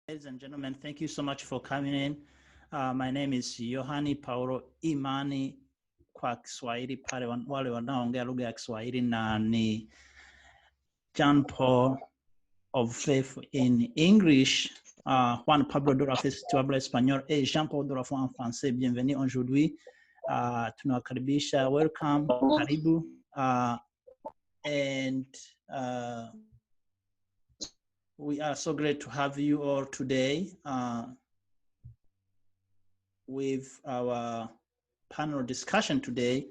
Ladies and gentlemen, thank you so much for coming in. My name is Yohani Paulo Imani kwa Kiswahili pale wale wanaoongea lugha ya Kiswahili na ni John Paul of Faith in English. Juan Pablo de la Festival habla español et Jean Paul de la Foi en français. Bienvenue aujourd'hui. Tunawakaribisha, welcome, karibu. And we are so great to have you all today with our panel discussion today,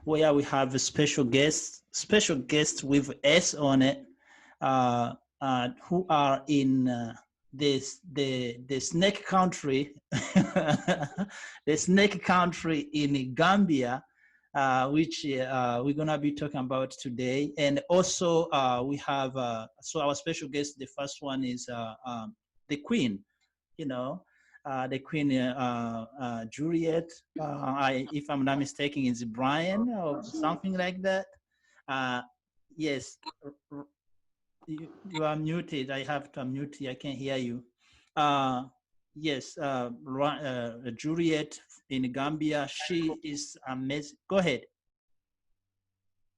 where we have a special guest with us on it, who are in the snake country, the snake country in Gambia, which we're gonna be talking about today. And also we have, so our special guest, the first one is the Queen, the Queen Juliet. If I'm not mistaken, is Brian or something like that. Yes, you are muted. I have to unmute you. I can't hear you. Yes, Juliet in Gambia. She is amazing. Go ahead.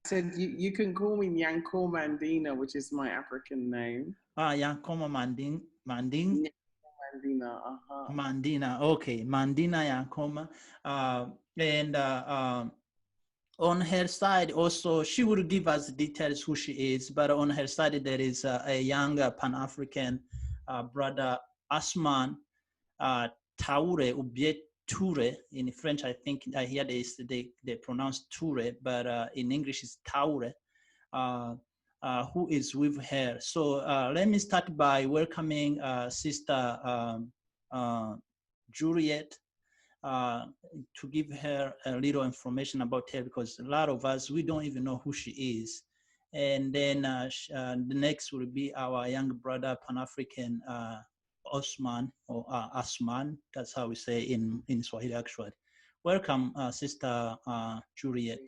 I said you can call me Nyanko Mandina, which is my African name. Yankoma Manding. Mandina, Mandina, okay. Mandina Yankoma. And on her side also, she will give us details who she is, but on her side there is a young Pan-African brother, Ousman, Touray, Ubiet Touray. In French, I think I hear they pronounce Touray, but in English it's Touray, who is with her. So let me start by welcoming Sister Juliet, to give her a little information about her, because a lot of us, we don't even know who she is. And then the next will be our young brother, Pan-African Ousman, or Ousman, that's how we say in Swahili actually. Welcome, Sister Juliet.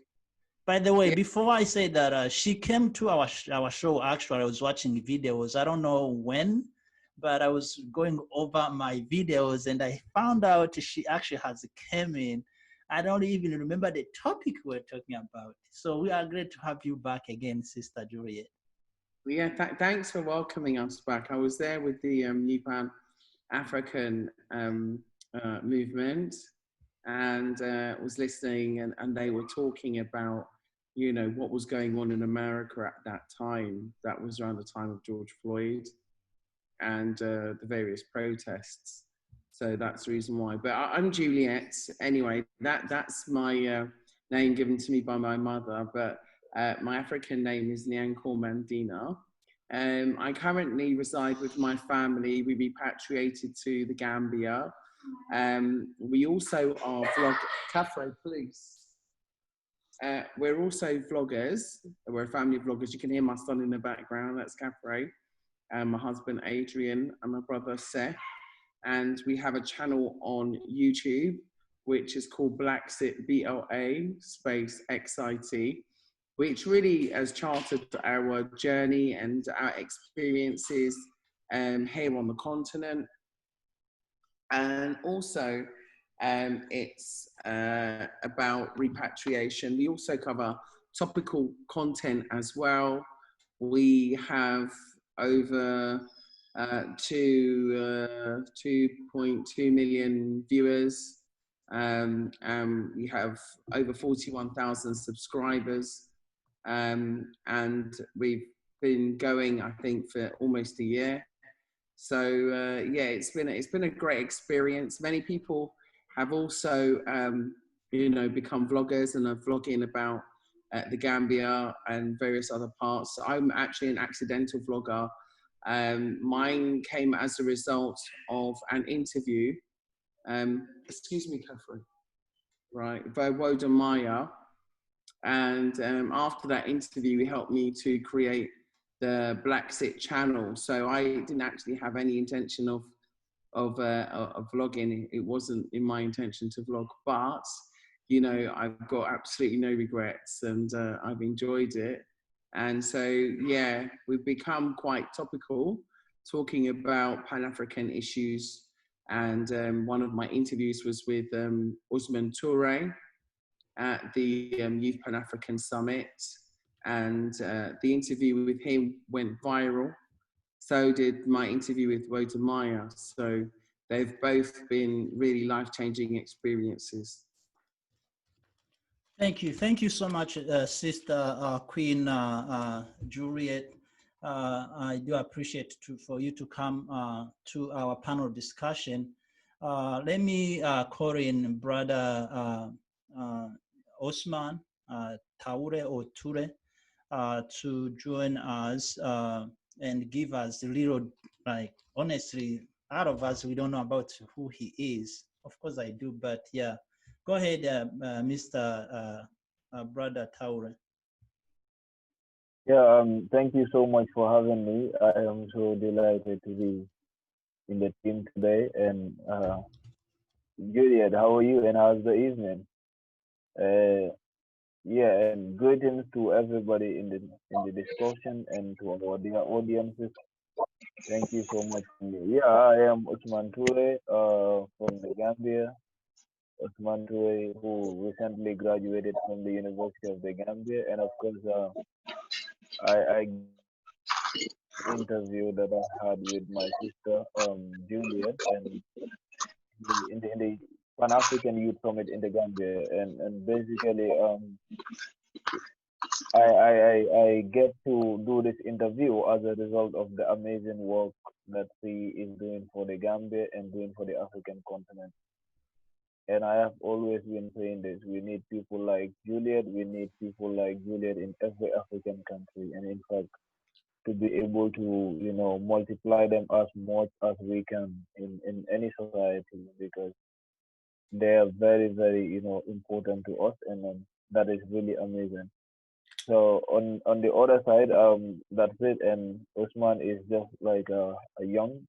By the way, before I say that, she came to our show, actually. I was watching videos, I don't know when, but I was going over my videos and I found out she actually has came in. I don't even remember the topic we're talking about. So we are great to have you back again, Sister Juliet. Yeah, thanks for welcoming us back. I was there with the New Pan African movement, and was listening, and they were talking about, what was going on in America at that time. That was around the time of George Floyd and the various protests. So that's the reason why. But I'm Juliet. Anyway, that's my name given to me by my mother. But my African name is Nyanko Mandina. I currently reside with my family. We repatriated to the Gambia. We also are Cafe, please. We're also vloggers. We're a family of vloggers. You can hear my son in the background. That's Cafe. My husband Adrian and my brother Seth, and we have a channel on YouTube which is called Blaxit, BLA space XIT, which really has charted our journey and our experiences here on the continent. And also it's about repatriation. We also cover topical content as well. We have over 2.2 million viewers. We have over 41,000 subscribers. And we've been going, I think, for almost a year. So yeah, it's been a great experience. Many people have also, become vloggers and are vlogging about the Gambia and various other parts. I'm actually an accidental vlogger. Mine came as a result of an interview. Excuse me, Catherine. Right, by Woden Maya. And after that interview, he helped me to create the Blaxit channel. So I didn't actually have any intention of vlogging. It wasn't in my intention to vlog, but I've got absolutely no regrets, and I've enjoyed it. And so, yeah, we've become quite topical talking about Pan-African issues. And one of my interviews was with Ousman Touray at the Youth Pan-African Summit. And the interview with him went viral. So did my interview with Rhoda Maya. So they've both been really life-changing experiences. Thank you. Thank you so much, Sister Queen Juliet. I do appreciate for you to come to our panel discussion. Let me call in Brother Ousman Touray to join us and give us a little, like, honestly, out of us, we don't know about who he is. Of course I do, but yeah. Go ahead, Mr. Brother Touray. Yeah, thank you so much for having me. I am so delighted to be in the team today. And Juliet, how are you? And how's the evening? Uh, yeah, and greetings to everybody in the discussion and to our dear audiences. Thank you so much. Yeah, I am Ousman Touray from the Gambia. Ousman Touray, who recently graduated from the University of the Gambia, and of course, I interview that I had with my sister Juliet and in the Pan African Youth Summit in the Gambia, and basically I get to do this interview as a result of the amazing work that she is doing for the Gambia and doing for the African continent. And I have always been saying this: we need people like Juliet. We need people like Juliet in every African country, and in fact, to be able to multiply them as much as we can in any society, because they are very, very important to us, and that is really amazing. So on the other side, that's it. And Ousman is just like a young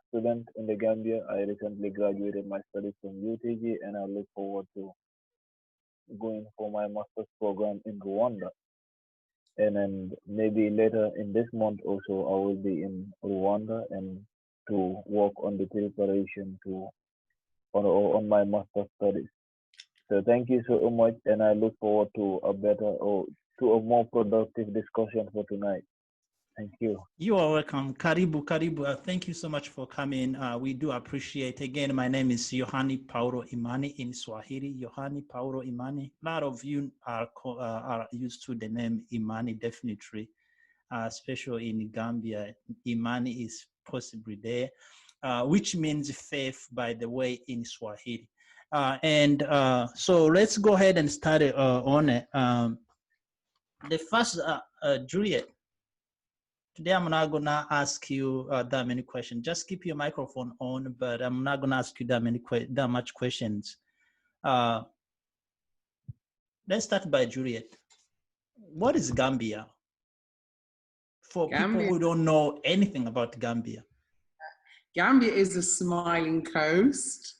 student in the Gambia. I recently graduated my studies from UTG, and I look forward to going for my master's program in Rwanda. And then maybe later in this month also I will be in Rwanda and to work on the preparation to on my master studies. So thank you so much, and I look forward to a better or to a more productive discussion for tonight. Thank you. You are welcome. Karibu, Karibu. Thank you so much for coming. We do appreciate. Again, my name is Yohani Paulo Imani in Swahili. Yohani Paulo Imani. A lot of you are used to the name Imani, definitely, especially in Gambia. Imani is possibly there, which means faith, by the way, in Swahili. So let's go ahead and start on it. The first, Juliet. Today, I'm not going to ask you that many questions. Just keep your microphone on, but I'm not going to ask you that much questions. Let's start by Juliet. What is Gambia? For people who don't know anything about Gambia. Gambia is a smiling coast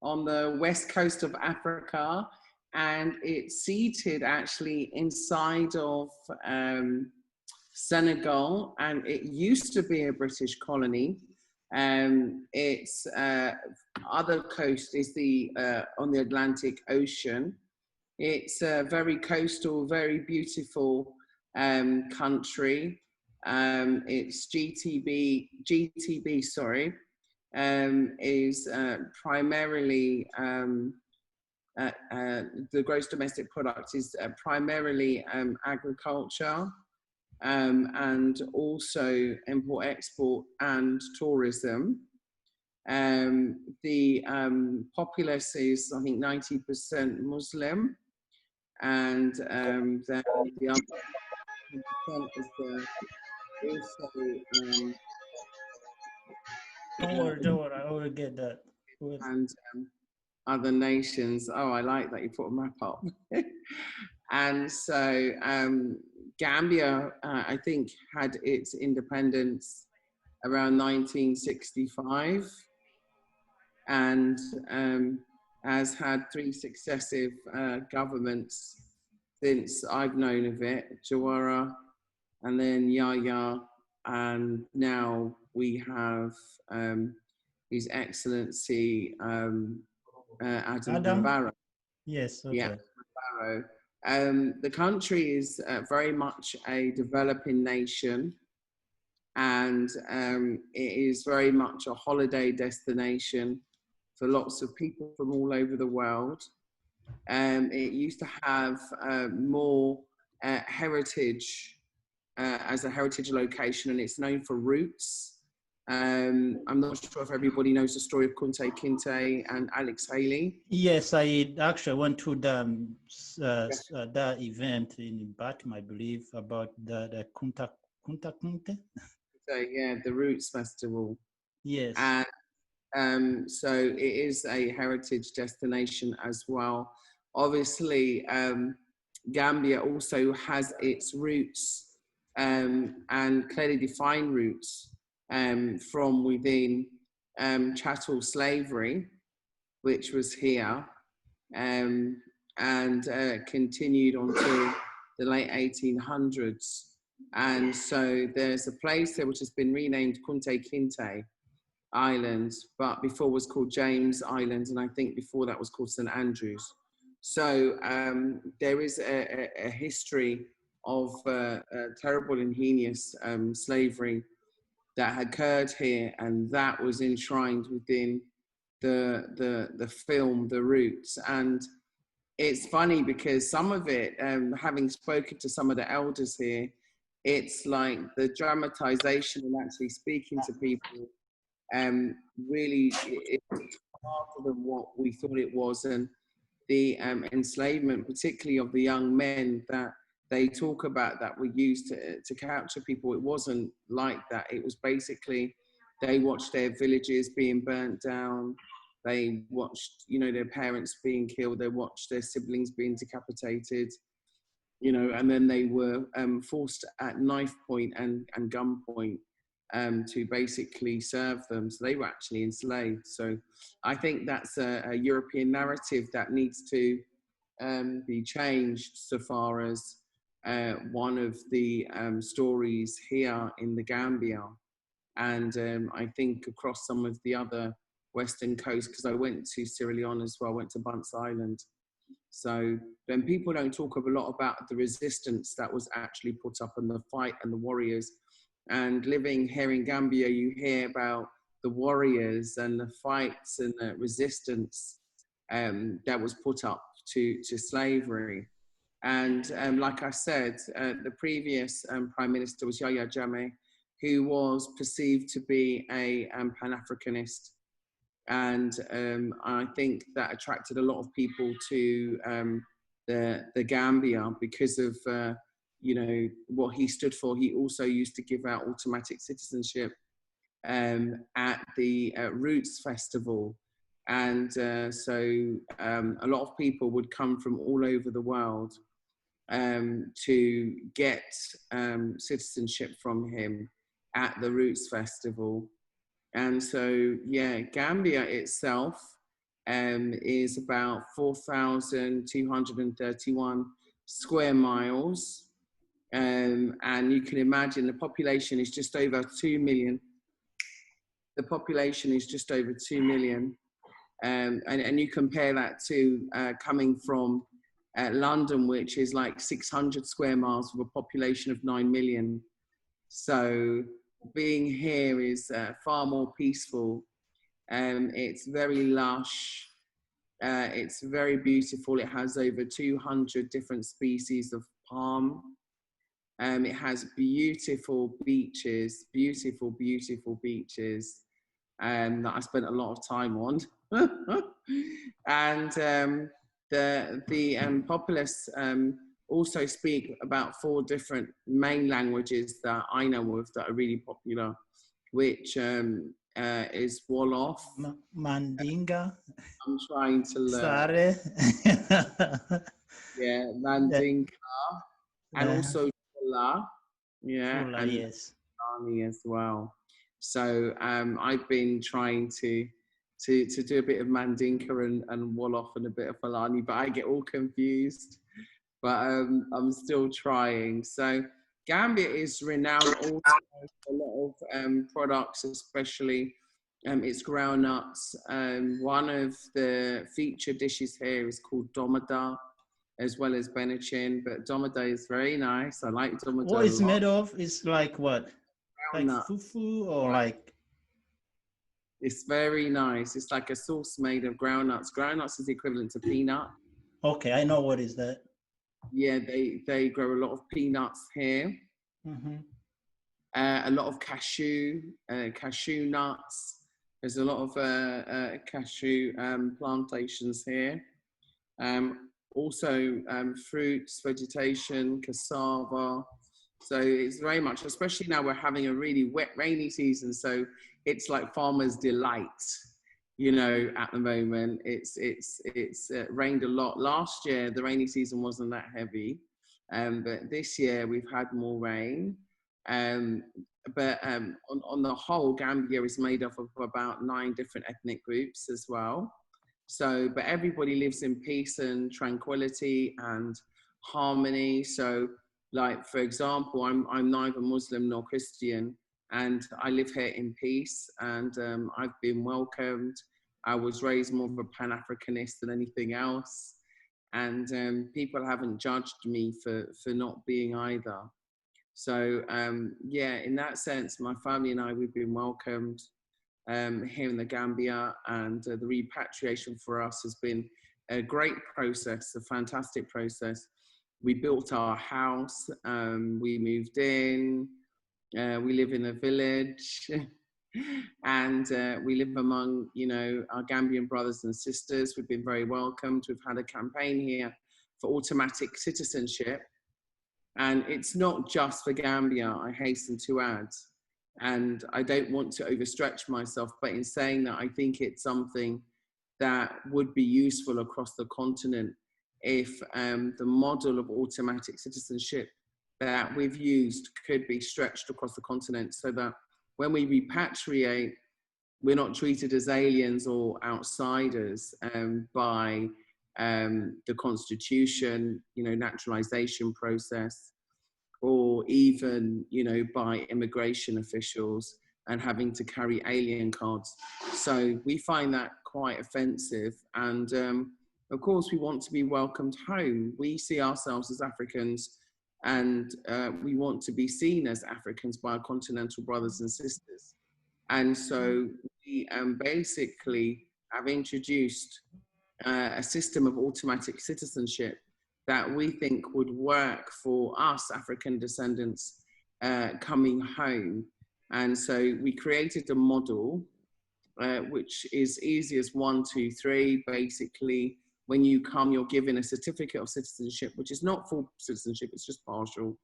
on the west coast of Africa, and it's seated actually inside of Senegal, and it used to be a British colony. Its other coast is on the Atlantic Ocean. It's a very coastal, very beautiful country. Its GTB, sorry, is primarily the gross domestic product is primarily agriculture. And also import-export and tourism. The populace is, I think, 90% Muslim, and then the other 10% is also don't worry, I will get that. And other nations. Oh, I like that you put a map up. And so Gambia, I think, had its independence around 1965, and has had 3 successive governments since I've known of it: Jawara, and then Yahya, and now we have His Excellency Adam Adam? Barrow. Yes, Yeah, okay. Barrow. The country is very much a developing nation, and it is very much a holiday destination for lots of people from all over the world. It used to have more heritage as a heritage location, and it's known for roots. I'm not sure if everybody knows the story of Kunta Kinte and Alex Haley. Yes, I actually went to the event in Batum, I believe, about the Kunta Kunte. So yeah, the Roots Festival. Yes. And so it is a heritage destination as well. Obviously, Gambia also has its roots and clearly defined roots from within chattel slavery, which was here and continued until the late 1800s. And so there's a place there which has been renamed Kunte Kinte Island, but before was called James Island, and I think before that was called St Andrews. So there is a history of terrible and heinous slavery that occurred here, and that was enshrined within the film The Roots. And it's funny because some of it, having spoken to some of the elders here, it's like the dramatization and actually speaking to people really it's harder than what we thought it was. And the enslavement, particularly of the young men that they talk about that were used to capture people, it wasn't like that. It was basically they watched their villages being burnt down. They watched, you know, their parents being killed. They watched their siblings being decapitated, you know, and then they were forced at knife point and gunpoint to basically serve them. So they were actually enslaved. So I think that's a European narrative that needs to be changed so far as one of the stories here in the Gambia. And I think across some of the other Western coasts, because I went to Sierra Leone as well, I went to Bunce Island. So then people don't talk a lot about the resistance that was actually put up and the fight and the warriors. And living here in Gambia, you hear about the warriors and the fights and the resistance that was put up to slavery. And like I said, the previous Prime Minister was Yahya Jammeh, who was perceived to be a Pan-Africanist. And I think that attracted a lot of people to the Gambia because of you know what he stood for. He also used to give out automatic citizenship at the Roots Festival, and so a lot of people would come from all over the world to get citizenship from him at the Roots Festival. And so, yeah, Gambia itself is about 4,231 square miles. And you can imagine the population is just over 2 million. The population is just over 2 million. And you compare that to coming from London, which is like 600 square miles with a population of 9 million. So being here is far more peaceful. It's very lush. It's very beautiful. It has over 200 different species of palm. It has beautiful beaches, beautiful, beautiful beaches that I spent a lot of time on. And the populace also speak about 4 different main languages that I know of that are really popular, which is Wolof. Mandinga. I'm trying to learn. Sare. Yeah, Mandinka. And also Tula. Yeah, Tula, and yes. Army as well. So I've been trying to do a bit of Mandinka and Wolof and a bit of Fulani, but I get all confused. But I'm still trying. So Gambia is renowned also for a lot of products, especially its groundnuts. One of the featured dishes here is called domada, as well as benachin. But domada is very nice. I like domada What a it's lot. made of? It's like what? Like Groundnut. fufu or like? It's very nice. It's like a sauce made of groundnuts. Groundnuts is the equivalent to peanut. Okay, I know what is that. Yeah, they grow a lot of peanuts here. Mm-hmm. A lot of cashew nuts. There's a lot of cashew plantations here. Also fruits, vegetation, cassava. So it's very much, especially now we're having a really wet, rainy season. So it's like farmers' delight, you know, at the moment. It's rained a lot. Last year, the rainy season wasn't that heavy. But this year we've had more rain. But on the whole, Gambia is made up of about 9 different ethnic groups as well. So, but everybody lives in peace and tranquility and harmony. So, like for example, I'm neither Muslim nor Christian, and I live here in peace, and I've been welcomed. I was raised more of a Pan-Africanist than anything else, and people haven't judged me for not being either. So yeah, in that sense, my family and I, we've been welcomed here in the Gambia, and the repatriation for us has been a great process, a fantastic process. We built our house, we moved in, we live in a village, and we live among, you know, our Gambian brothers and sisters. We've been very welcomed. We've had a campaign here for automatic citizenship. And it's not just for Gambia, I hasten to add. And I don't want to overstretch myself, but in saying that, I think it's something that would be useful across the continent if the model of automatic citizenship that we've used could be stretched across the continent, so that when we repatriate, we're not treated as aliens or outsiders by the constitution, you know, naturalization process, or even, you know, by immigration officials and having to carry alien cards. So we find that quite offensive. And of course, we want to be welcomed home. We see ourselves as Africans, and we want to be seen as Africans by our continental brothers and sisters. And so we basically have introduced a system of automatic citizenship that we think would work for us African descendants coming home. And so we created a model which is easy as 1, 2, 3. Basically, when you come, you're given a certificate of citizenship, which is not full citizenship, it's just partial.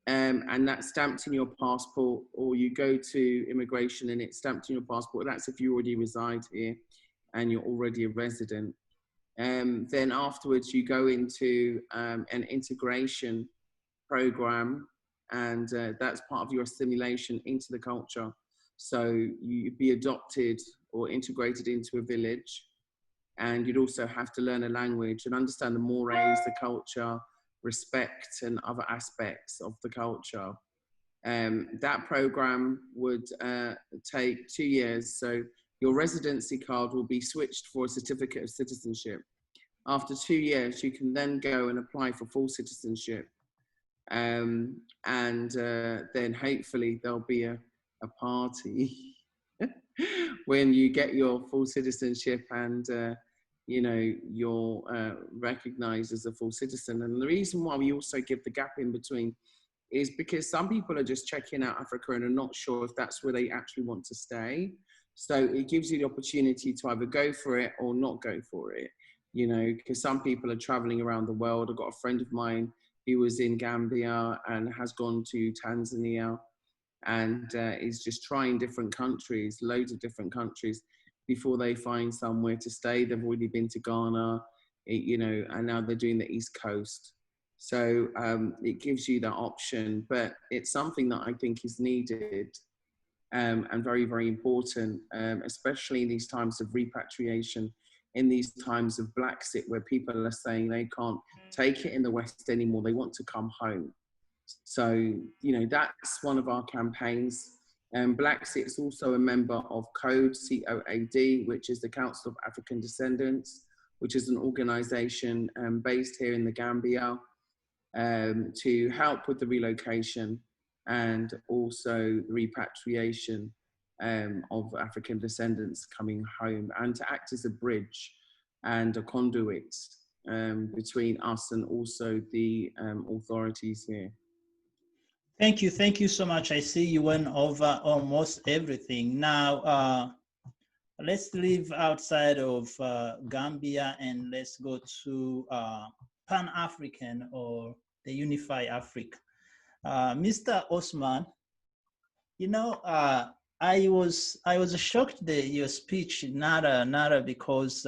And that's stamped in your passport, or you go to immigration and it's stamped in your passport. That's if you already reside here and you're already a resident. Then afterwards you go into an integration program, and that's part of your assimilation into the culture. So you'd be adopted or integrated into a village, and you'd also have to learn a language and understand the mores, the culture, respect, and other aspects of the culture. That program would take 2 years. So your residency card will be switched for a certificate of citizenship. After 2 years, you can then go and apply for full citizenship. And then hopefully there'll be a party when you get your full citizenship, and you know, you're recognized as a full citizen. And the reason why we also give the gap in between is because some people are just checking out Africa and are not sure if that's where they actually want to stay. So it gives you the opportunity to either go for it or not go for it, you know, because some people are traveling around the world. I've got a friend of mine who was in Gambia and has gone to Tanzania, and is just trying different countries, loads of different countries, before they find somewhere to stay. They've already been to Ghana, you know, and now they're doing the East Coast. So it gives you that option, but it's something that I think is needed and very, very important, especially in these times of repatriation, in these times of Blaxit, where people are saying they can't take it in the West anymore, they want to come home. So, you know, that's one of our campaigns. Black Six also a member of CODE, COAD, which is the Council of African Descendants, which is an organization based here in the Gambia to help with the relocation and also the repatriation of African descendants coming home, and to act as a bridge and a conduit between us and also the authorities here. Thank you so much. I see you went over almost everything. Now, let's leave outside of Gambia and let's go to Pan-African or the Unify Africa. Mr. Ousman, you know, I was shocked that your speech, not because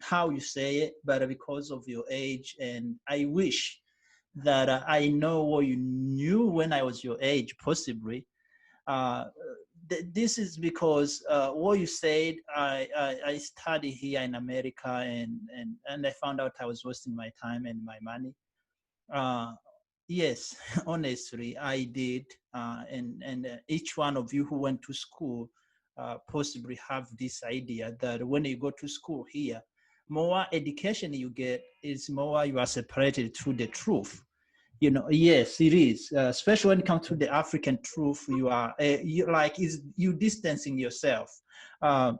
how you say it, but because of your age, and I wish that I know what you knew when I was your age, possibly. This is because what you said, I studied here in America, and I found out I was wasting my time and my money. Yes, honestly, I did. And each one of you who went to school possibly have this idea that when you go to school here, more education you get is more you are separated through the truth. You know, yes, it is. Especially when it comes to the African truth, you are you distancing yourself. Uh,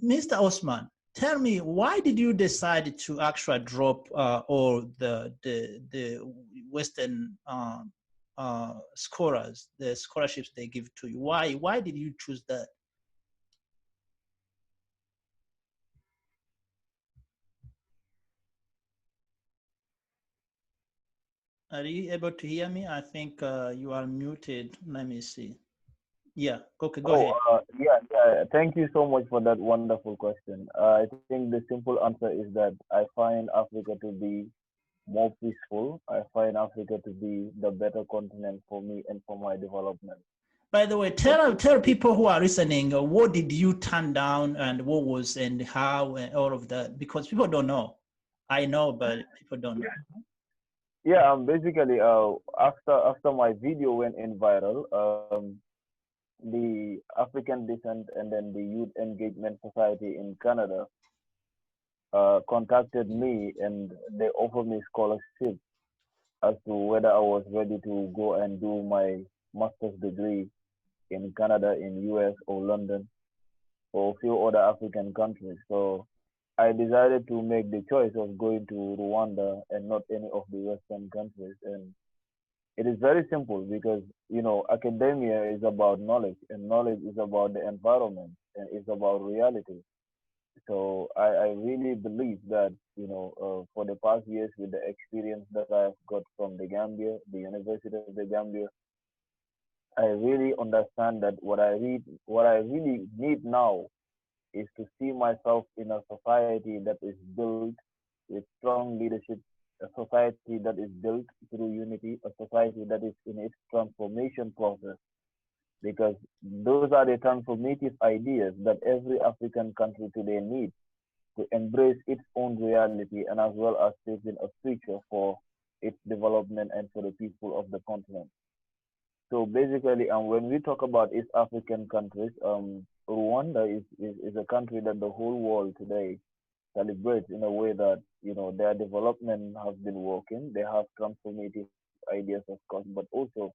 Mr. Ousman, tell me, why did you decide to actually drop all the Western scholars, the scholarships they give to you? Why did you choose that? Are you able to hear me? I think you are muted. Let me see. Yeah, okay, go ahead. Yeah. Thank you so much for that wonderful question. I think the simple answer is that I find Africa to be more peaceful. I find Africa to be the better continent for me and for my development. By the way, tell people who are listening, what did you turn down and what was and how and all of that, because people don't know. I know, but people don't know. Yeah, basically, after my video went in viral, the African Descent and then the Youth Engagement Society in Canada contacted me and they offered me scholarship as to whether I was ready to go and do my master's degree in Canada, in US or London or a few other African countries. So I decided to make the choice of going to Rwanda and not any of the Western countries. And it is very simple because, you know, academia is about knowledge and knowledge is about the environment and it's about reality. So I really believe that, you know, for the past years with the experience that I've got from the Gambia, the University of the Gambia, I really understand that what I really need now is to see myself in a society that is built with strong leadership, a society that is built through unity, a society that is in its transformation process. Because those are the transformative ideas that every African country today needs to embrace its own reality and as well as shaping a future for its development and for the people of the continent. So basically, when we talk about East African countries, Rwanda is a country that the whole world today celebrates in a way that, you know, their development has been working. They have transformative ideas, of course, but also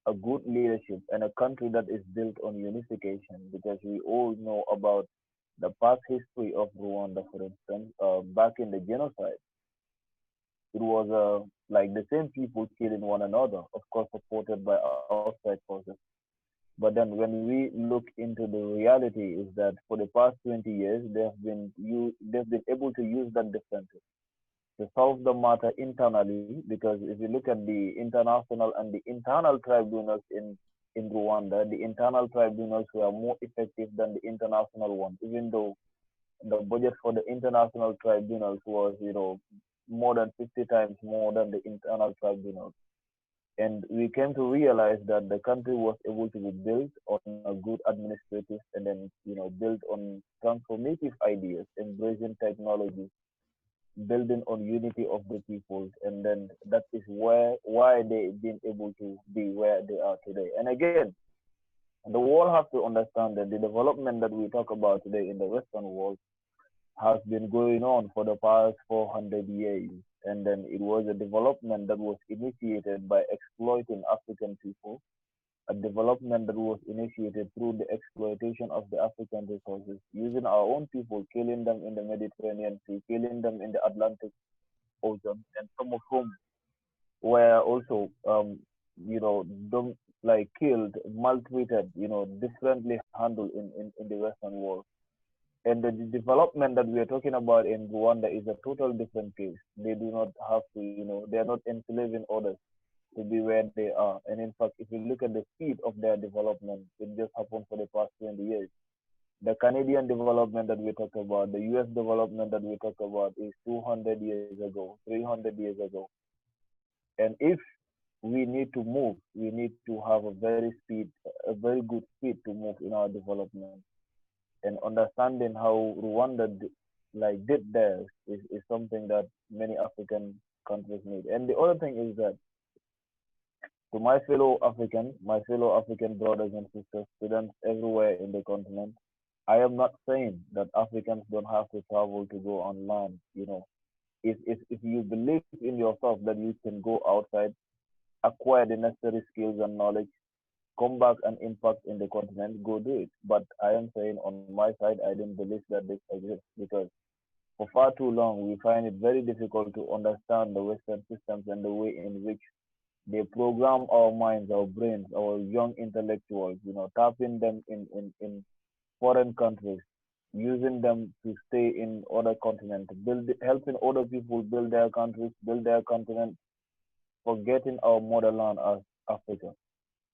a good leadership and a country that is built on unification because we all know about the past history of Rwanda, for instance, back in the genocide. It was like the same people killing one another, of course, supported by outside forces. But then when we look into the reality is that for the past 20 years, they've been able to use that differently to solve the matter internally, because if you look at the international and the internal tribunals in Rwanda, the internal tribunals were more effective than the international ones, even though the budget for the international tribunals was, you know, more than 50 times more than the internal tribunals. And we came to realize that the country was able to be built on a good administrative and then, you know, built on transformative ideas, embracing technology building on unity of the peoples, and then that is why they've been able to be where they are today. And again, the world has to understand that the development that we talk about today in the Western world has been going on for the past 400 years. And then it was a development that was initiated by exploiting African people, a development that was initiated through the exploitation of the African resources, using our own people, killing them in the Mediterranean Sea, killing them in the Atlantic Ocean, and some of whom were also, like killed, maltreated, differently handled in the Western world. And the development that we are talking about in Rwanda is a total different case. They do not have to, they are not enslaving others to be where they are. And in fact, if you look at the speed of their development, it just happened for the past 20 years. The Canadian development that we talk about, the US development that we talk about is 200 years ago, 300 years ago. And if we need to move, we need to have a very good speed to move in our development. And understanding how Rwanda did theirs is something that many African countries need. And the other thing is that to my fellow African brothers and sisters, students everywhere in the continent, I am not saying that Africans don't have to travel to go on land. If you believe in yourself that you can go outside, acquire the necessary skills and knowledge, come back and impact in the continent, go do it. But I am saying on my side, I don't believe that this exists, because for far too long, we find it very difficult to understand the Western systems and the way in which they program our minds, our brains, our young intellectuals, tapping them in foreign countries, using them to stay in other continents, helping other people build their countries, build their continent, forgetting our motherland as Africa.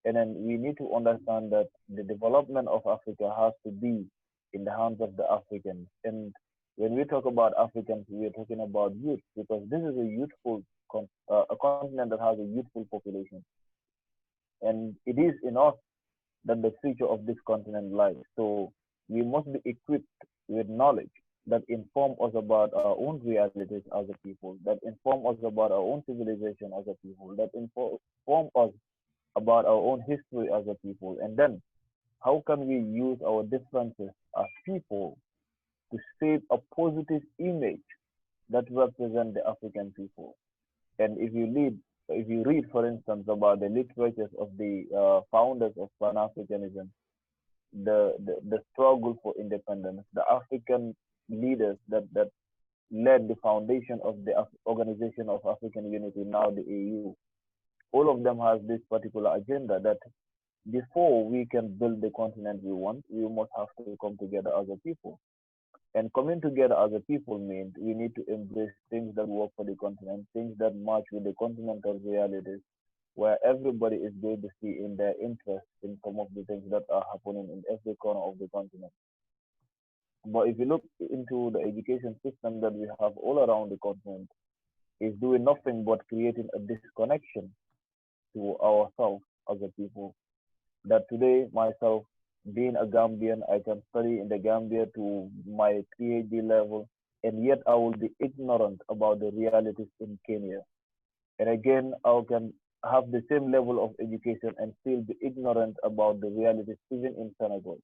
And then we need to understand that the development of Africa has to be in the hands of the Africans. And when we talk about Africans, we are talking about youth, because this is a continent that has a youthful population. And it is in us that the future of this continent lies. So we must be equipped with knowledge that inform us about our own realities as a people, that inform us about our own civilization as a people, that inform us about our own history as a people. And then how can we use our differences as people to shape a positive image that represent the African people? And if you read, for instance, about the literatures of the founders of Pan-Africanism, the struggle for independence, the African leaders that led the foundation of the Organization of African Unity, now the AU, all of them has this particular agenda that before we can build the continent we want, we must have to come together as a people. And coming together as a people means we need to embrace things that work for the continent, things that match with the continental realities, where everybody is going to see in their interest in some of the things that are happening in every corner of the continent. But if you look into the education system that we have all around the continent, it's doing nothing but creating a disconnection to ourselves as a people. That today, myself, being a Gambian, I can study in the Gambia to my PhD level, and yet I will be ignorant about the realities in Kenya. And again, I can have the same level of education and still be ignorant about the realities even in Senegal.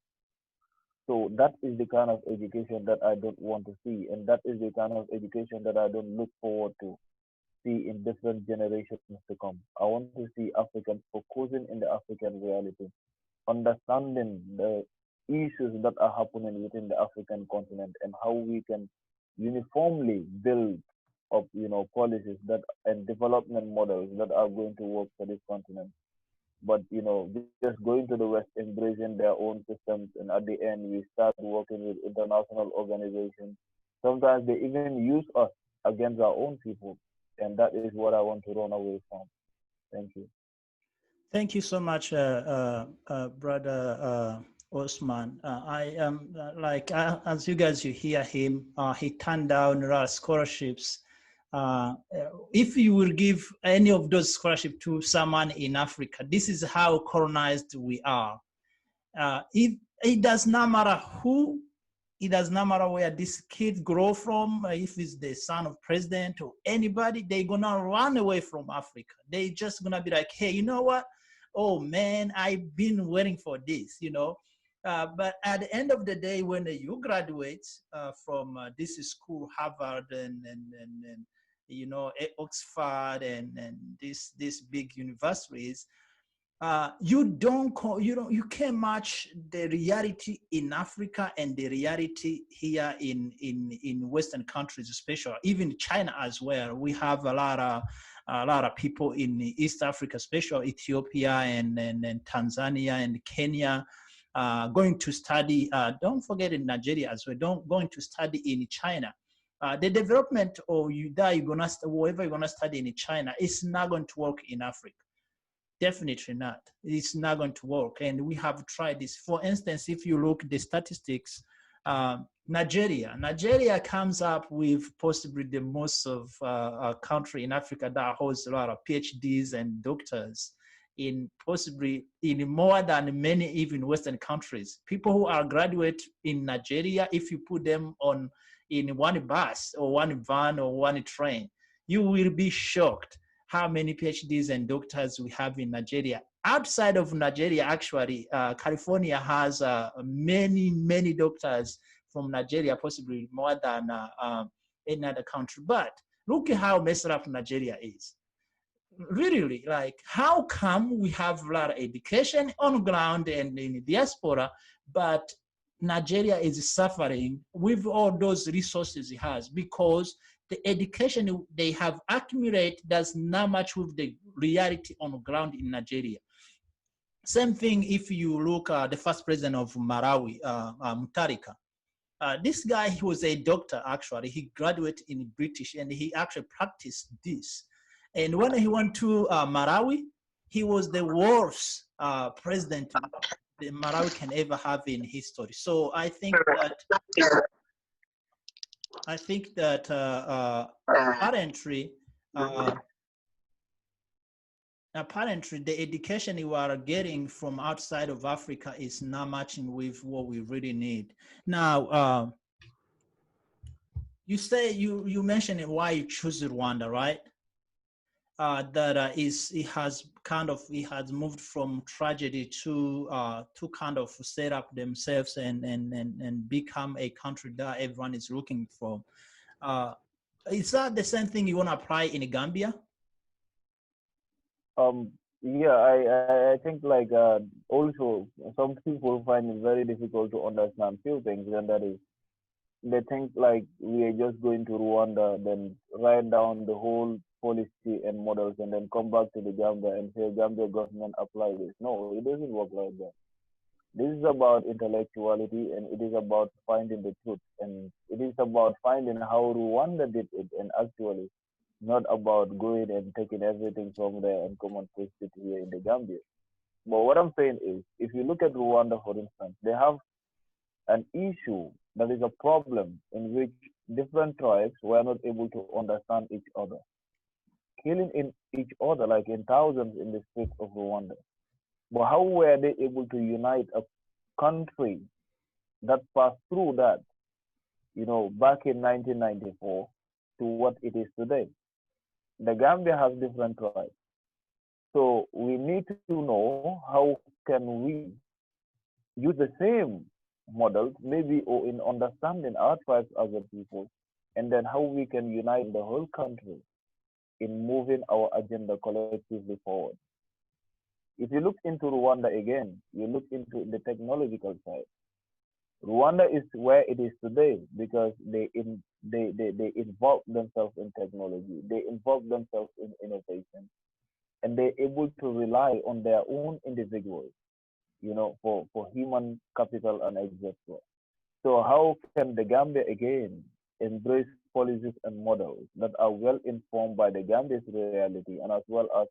So that is the kind of education that I don't want to see, and that is the kind of education that I don't look forward to see in different generations to come. I want to see Africans focusing in the African reality, understanding the issues that are happening within the African continent and how we can uniformly build up, policies that and development models that are going to work for this continent. But just going to the West, embracing their own systems, and at the end we start working with international organizations. Sometimes they even use us against our own people, and that is what I want to run away from. Thank you. Thank you so much, Brother Ousman. I am as you guys, you hear him, he turned down a lot of scholarships. If you will give any of those scholarships to someone in Africa, this is how colonized we are. It does not matter who it does not matter where this kid grow from, if it's the son of president or anybody, they're gonna run away from Africa. They just gonna be like, hey, you know what? Oh man, I've been waiting for this, you know. But at the end of the day, when you graduate from this school, Harvard and you know, Oxford and these big universities, you can't match the reality in Africa and the reality here in Western countries, especially even China as well. We have a lot of people in East Africa, especially Ethiopia and Tanzania and Kenya, going to study. Don't forget in Nigeria as well. Going to study in China. The development or wherever you're gonna study in China, it's not going to work in Africa. Definitely not. It's not going to work. And we have tried this. For instance, if you look at the statistics, Nigeria comes up with possibly the most of country in Africa that holds a lot of PhDs and doctors in possibly in more than many even Western countries. People who are graduate in Nigeria, if you put them on in one bus or one van or one train, you will be shocked how many PhDs and doctors we have in Nigeria. Outside of Nigeria, actually, California has many doctors from Nigeria, possibly more than any other country. But look at how messed up Nigeria is. Really, like, how come we have a lot of education on ground and in the diaspora, but Nigeria is suffering with all those resources it has? Because the education they have accumulated does not match with the reality on the ground in Nigeria. Same thing if you look at the first president of Malawi, Mutharika. This guy, he was a doctor, actually. He graduated in British and he actually practiced this. And when he went to Malawi, he was the worst president that Malawi can ever have in history. So I think that apparently the education you are getting from outside of Africa is not matching with what we really need. Now, you say you mentioned why you choose Rwanda, right? It has moved from tragedy to kind of set up themselves and become a country that everyone is looking for. Is that the same thing you want to apply in Gambia? Yeah, I think like also some people find it very difficult to understand few things, and that is they think like we are just going to Rwanda, then write down the whole policy and models, and then come back to the Gambia and say Gambia government apply this. No, it doesn't work like that. This is about intellectuality, and it is about finding the truth, and it is about finding how Rwanda did it, and actually not about going and taking everything from there and come and paste it here in the Gambia. But what I'm saying is, if you look at Rwanda, for instance, they have an issue that is a problem in which different tribes were not able to understand each other, killing in each other like in thousands in the streets of Rwanda. But how were they able to unite a country that passed through that, back in 1994 to what it is today? The Gambia has different tribes. So we need to know how can we use the same models, maybe or in understanding our tribes as a people, and then how we can unite the whole country in moving our agenda collectively forward. If you look into Rwanda again, you look into the technological side. Rwanda is where it is today because they involve themselves in technology, they involve themselves in innovation, and they're able to rely on their own individuals, for human capital and etc. So how can the Gambia again embrace policies and models that are well informed by the Gambia's reality and as well as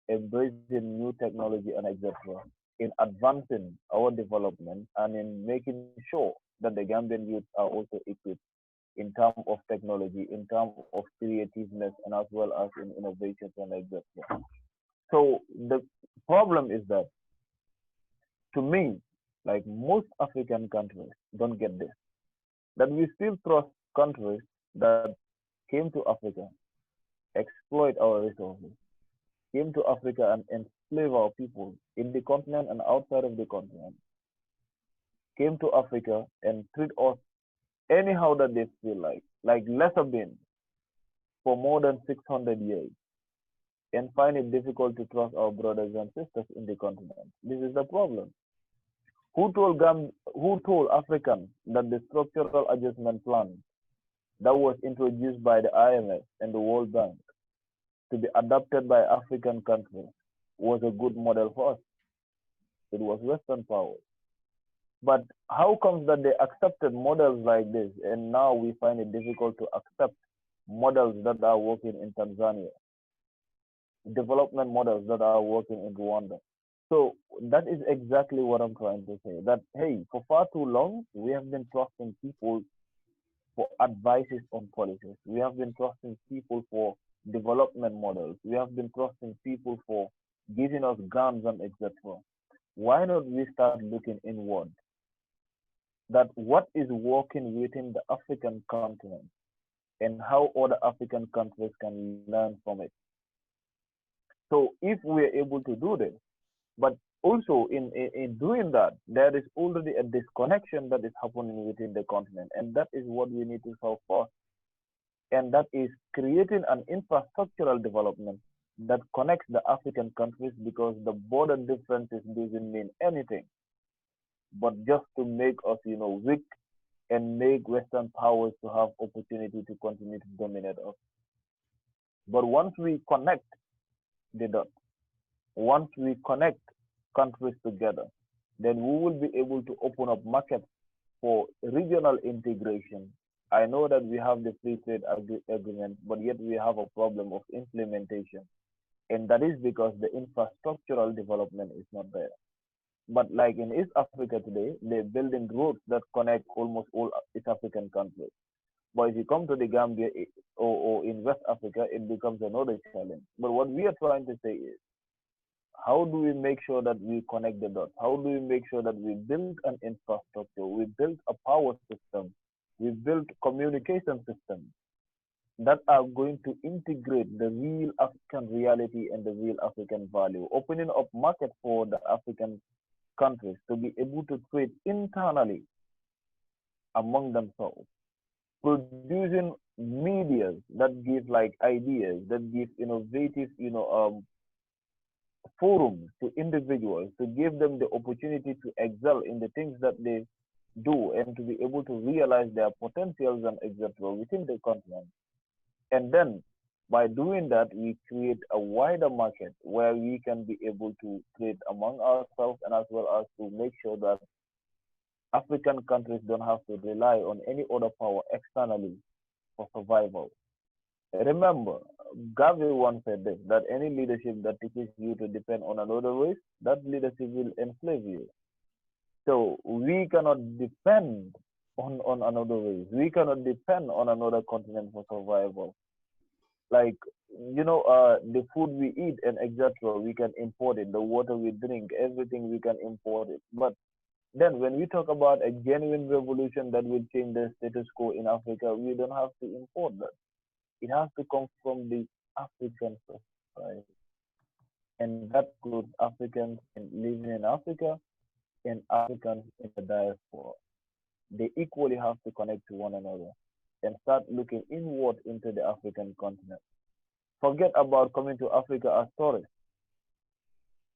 embracing new technology and etc. in advancing our development and in making sure that the Gambian youth are also equipped in terms of technology, in terms of creativeness, and as well as in innovations and etc. So the problem is that, to me, like most African countries don't get this. that we still trust countries that came to Africa, exploit our resources, came to Africa and enslave our people in the continent and outside of the continent, came to Africa and treat us anyhow that they feel like lesser beings for more than 600 years, and find it difficult to trust our brothers and sisters in the continent. This is the problem. Who told Africans that the structural adjustment plan that was introduced by the IMF and the World Bank to be adopted by African countries was a good model for us? It was Western power. But how comes that they accepted models like this and now we find it difficult to accept models that are working in Tanzania, development models that are working in Rwanda? So that is exactly what I'm trying to say. That, hey, for far too long, we have been trusting people for advices on policies. We have been trusting people for development models. We have been trusting people for giving us grants and etc. Why not we start looking inward? That what is working within the African continent and how other African countries can learn from it. So if we're able to do this, but also in doing that, there is already a disconnection that is happening within the continent. And that is what we need to solve first. And that is creating an infrastructural development that connects the African countries, because the border differences doesn't mean anything, but just to make us, weak and make Western powers to have opportunity to continue to dominate us. But once we connect the dots, once we connect countries together, then we will be able to open up markets for regional integration. I know that we have the free trade agreement, but yet we have a problem of implementation. And that is because the infrastructural development is not there. But like in East Africa today, they're building roads that connect almost all East African countries. But if you come to the Gambia or in West Africa, it becomes another challenge. But what we are trying to say is, how do we make sure that we connect the dots? How do we make sure that we build an infrastructure, we build a power system, we build communication systems that are going to integrate the real African reality and the real African value, opening up market for the African countries to be able to trade internally among themselves, producing media that give ideas, that give innovative, forums to individuals, to give them the opportunity to excel in the things that they do and to be able to realize their potentials and etc. within the continent. And then by doing that, we create a wider market where we can be able to trade among ourselves, and as well as to make sure that African countries don't have to rely on any other power externally for survival. Remember, Gavi once said this, that any leadership that teaches you to depend on another race, that leadership will enslave you. So we cannot depend on another race. We cannot depend on another continent for survival. The food we eat and etc., we can import it. The water we drink, everything we can import it. But then when we talk about a genuine revolution that will change the status quo in Africa, we don't have to import that. It has to come from the African society. And that includes Africans living in Africa and Africans in the diaspora. They equally have to connect to one another and start looking inward into the African continent. Forget about coming to Africa as tourists.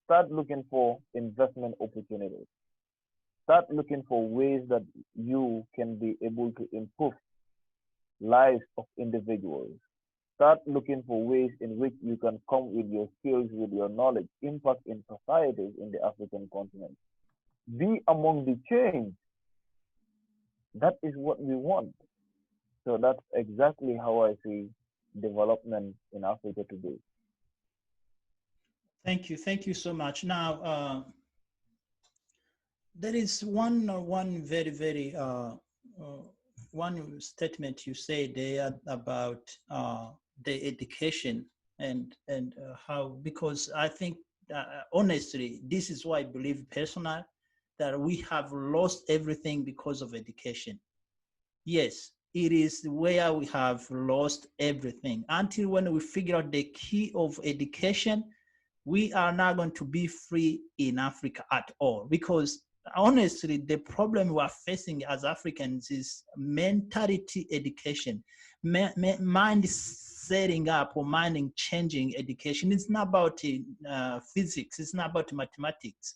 Start looking for investment opportunities. Start looking for ways that you can be able to improve lives of individuals. Start looking for ways in which you can come with your skills, with your knowledge, impact in societies in the African continent. Be among the change. That is what we want. So that's exactly how I see development in Africa today. Thank you so much. Now, there is one very one statement you say there about the education and how, because I think honestly, this is why I believe personally that we have lost everything because of education. Yes, it is where we have lost everything. Until when we figure out the key of education, we are not going to be free in Africa at all. Because honestly, the problem we are facing as Africans is mentality education, mind setting up or mind changing education. It's not about physics, it's not about mathematics,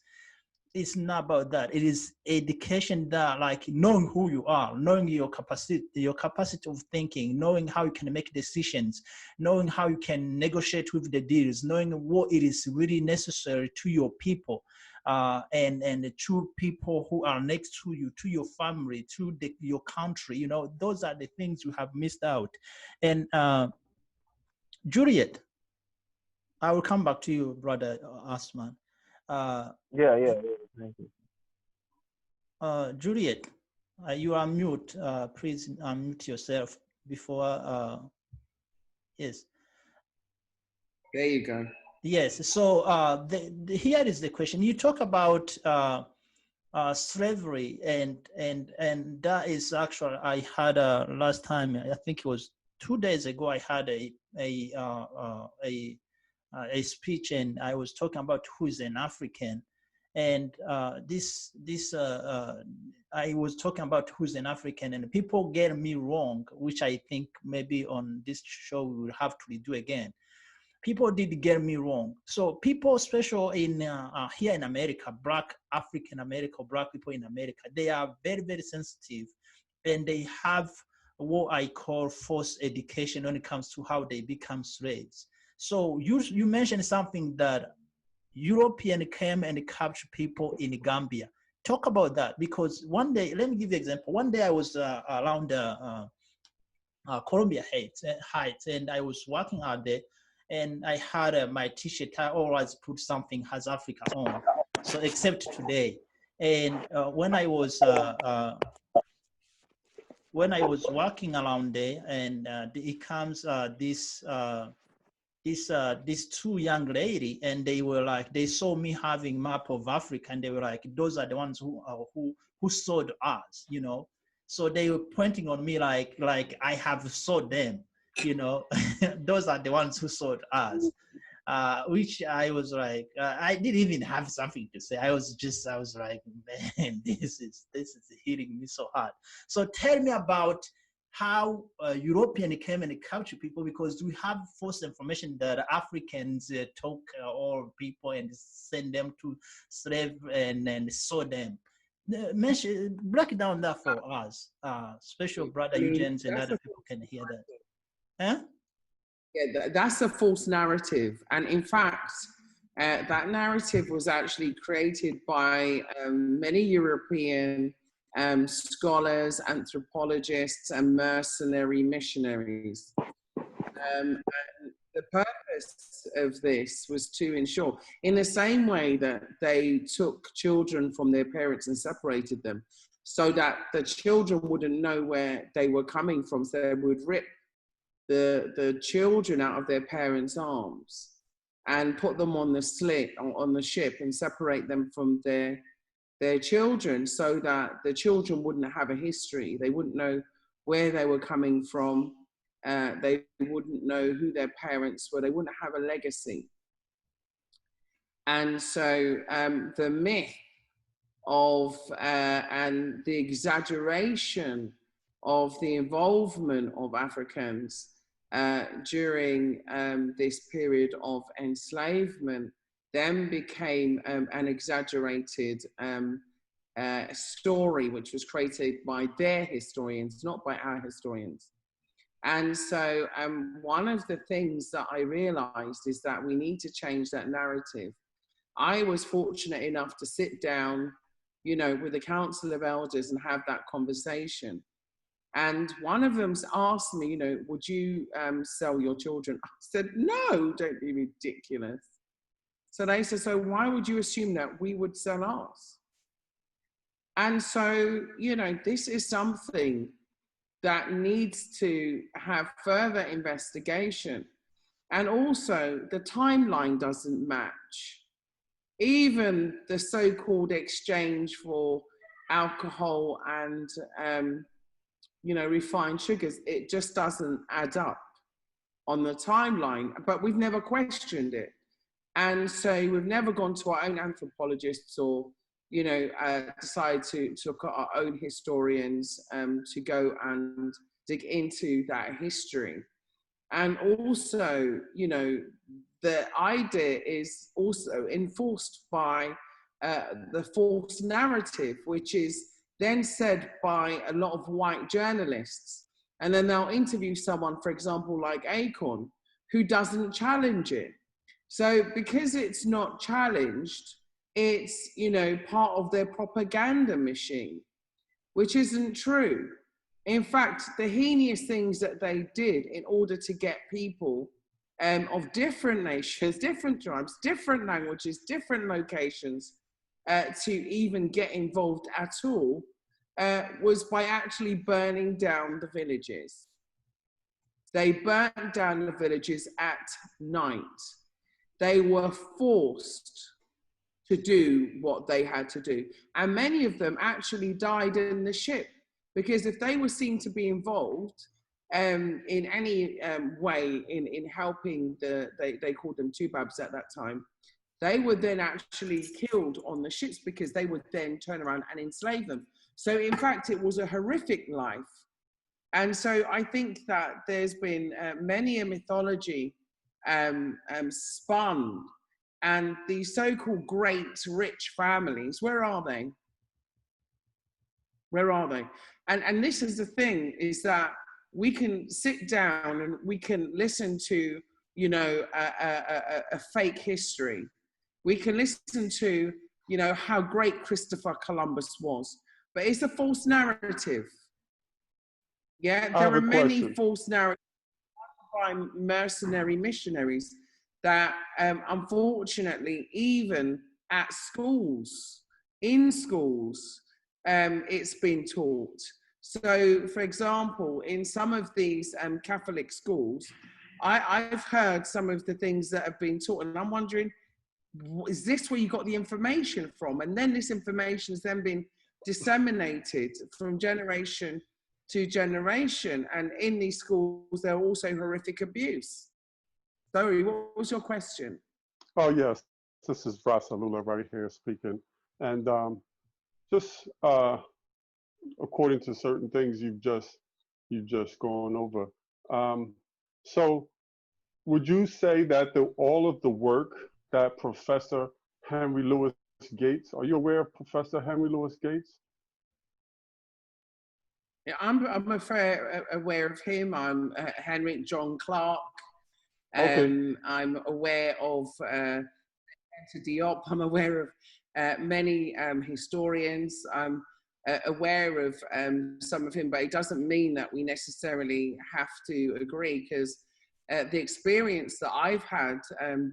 it's not about that. It is education that, like, knowing who you are, knowing your capacity of thinking, knowing how you can make decisions, knowing how you can negotiate with the deals, knowing what it is really necessary to your people, and to people who are next to you, to your family, to your country. You know, those are the things you have missed out. And Juliet, I will come back to you, brother Ousman. Yeah. Thank you. Juliet, you are mute. Please unmute yourself before. Yes. There you go. Yes. So here is the question. You talk about slavery, and that is actually, I had last time, I think it was 2 days ago, I had a speech, and I was talking about who is an African, and I was talking about who's an African, and people get me wrong, which I think maybe on this show we will have to redo again. People did get me wrong. So people, especially in here in America, Black African America, Black people in America, they are very, very sensitive, and they have what I call forced education when it comes to how they become slaves. So you mentioned something that European came and captured people in Gambia. Talk about that, because one day, let me give you an example. One day I was around Columbia Heights, and I was walking out there, and I had my T-shirt. I always put something has Africa on, so except today. And when I was walking around there, and it comes these two young lady, and they were like, they saw me having map of Africa, and they were like, those are the ones who sold us, you know. So they were pointing on me like I have sold them, you know. Those are the ones who sold us. Which I was like, I didn't even have something to say. I was like, man, this is hitting me so hard. So tell me about how European came and captured people, because we have false information that Africans took all people and send them to slave and sold them. Break down that for us, special brother Eugene, and other people can hear that. Huh? Yeah, that's a false narrative. And in fact, that narrative was actually created by many European scholars, anthropologists, and mercenary missionaries. And the purpose of this was to ensure, in the same way that they took children from their parents and separated them, so that the children wouldn't know where they were coming from, so they would rip the children out of their parents' arms and put them on the slit on the ship and separate them from their children, so that the children wouldn't have a history. They wouldn't know where they were coming from. They wouldn't know who their parents were. They wouldn't have a legacy. And so the myth of and the exaggeration of the involvement of Africans during this period of enslavement then became an exaggerated story, which was created by their historians, not by our historians. And so one of the things that I realized is that we need to change that narrative. I was fortunate enough to sit down, you know, with the Council of Elders and have that conversation. And one of them asked me, you know, would you sell your children? I said, no, don't be ridiculous. So they said, so why would you assume that we would sell ours? And so, you know, this is something that needs to have further investigation. And also the timeline doesn't match. Even the so-called exchange for alcohol and you know, refined sugars. It just doesn't add up on the timeline, but we've never questioned it. And so we've never gone to our own anthropologists or, you know, decide to look at our own historians to go and dig into that history. And also, you know, the idea is also enforced by the false narrative, which is then said by a lot of white journalists. And then they'll interview someone, for example, like Acorn, who doesn't challenge it. So because it's not challenged, it's, you know, part of their propaganda machine, which isn't true. In fact, the heinous things that they did in order to get people of different nations, different tribes, different languages, different locations to even get involved at all was by actually burning down the villages. They burnt down the villages at night. They were forced to do what they had to do. And many of them actually died in the ship, because if they were seen to be involved in any way in helping they called them tubabs at that time, they were then actually killed on the ships, because they would then turn around and enslave them. So in fact, it was a horrific life. And so I think that there's been many a mythology spun, and these so-called great rich families, where are they? Where are they? And this is the thing, is that we can sit down and we can listen to, you know, a fake history. We can listen to, you know, how great Christopher Columbus was, but it's a false narrative. Yeah, there are many false narratives by mercenary missionaries that unfortunately, even at schools, in schools, it's been taught. So, for example, in some of these Catholic schools, I've heard some of the things that have been taught, and I'm wondering, is this where you got the information from? And then this information has then been disseminated from generation to generation, and in these schools there are also horrific abuse. Sorry, what was your question? Oh yes, this is Rasalula right here speaking, and just according to certain things you've just gone over. So, would you say that all of the work that Professor Henry Louis Gates, are you aware of Professor Henry Louis Gates? Yeah, I'm aware of him. I'm Henry John Clark. Okay. I'm aware of Diop. I'm aware of many historians. I'm aware of some of him, but it doesn't mean that we necessarily have to agree, because the experience that I've had,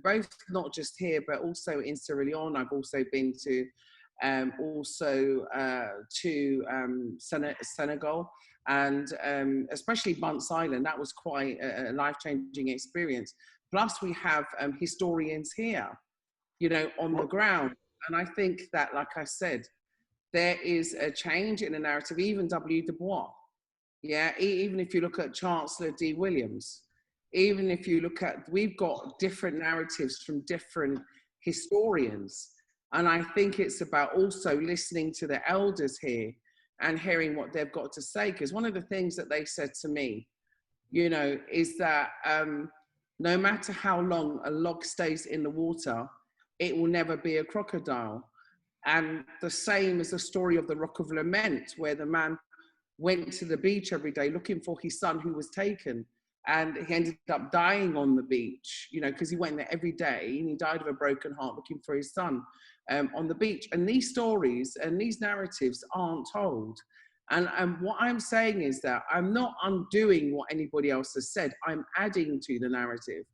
both not just here, but also in Sierra Leone, I've also been to Senegal, and especially Bunce Island. That was quite a life-changing experience. Plus we have historians here, you know, on the ground. And I think that, like I said, there is a change in the narrative. Even W. Du Bois, yeah, even if you look at Chancellor D. Williams, even if you look at, we've got different narratives from different historians. And I think it's about also listening to the elders here and hearing what they've got to say. Because one of the things that they said to me, you know, is that no matter how long a log stays in the water, it will never be a crocodile. And the same as the story of the Rock of Lament, where the man went to the beach every day looking for his son who was taken. And he ended up dying on the beach, you know, because he went there every day and he died of a broken heart looking for his son on the beach. And these stories and these narratives aren't told. And what I'm saying is that I'm not undoing what anybody else has said. I'm adding to the narrative,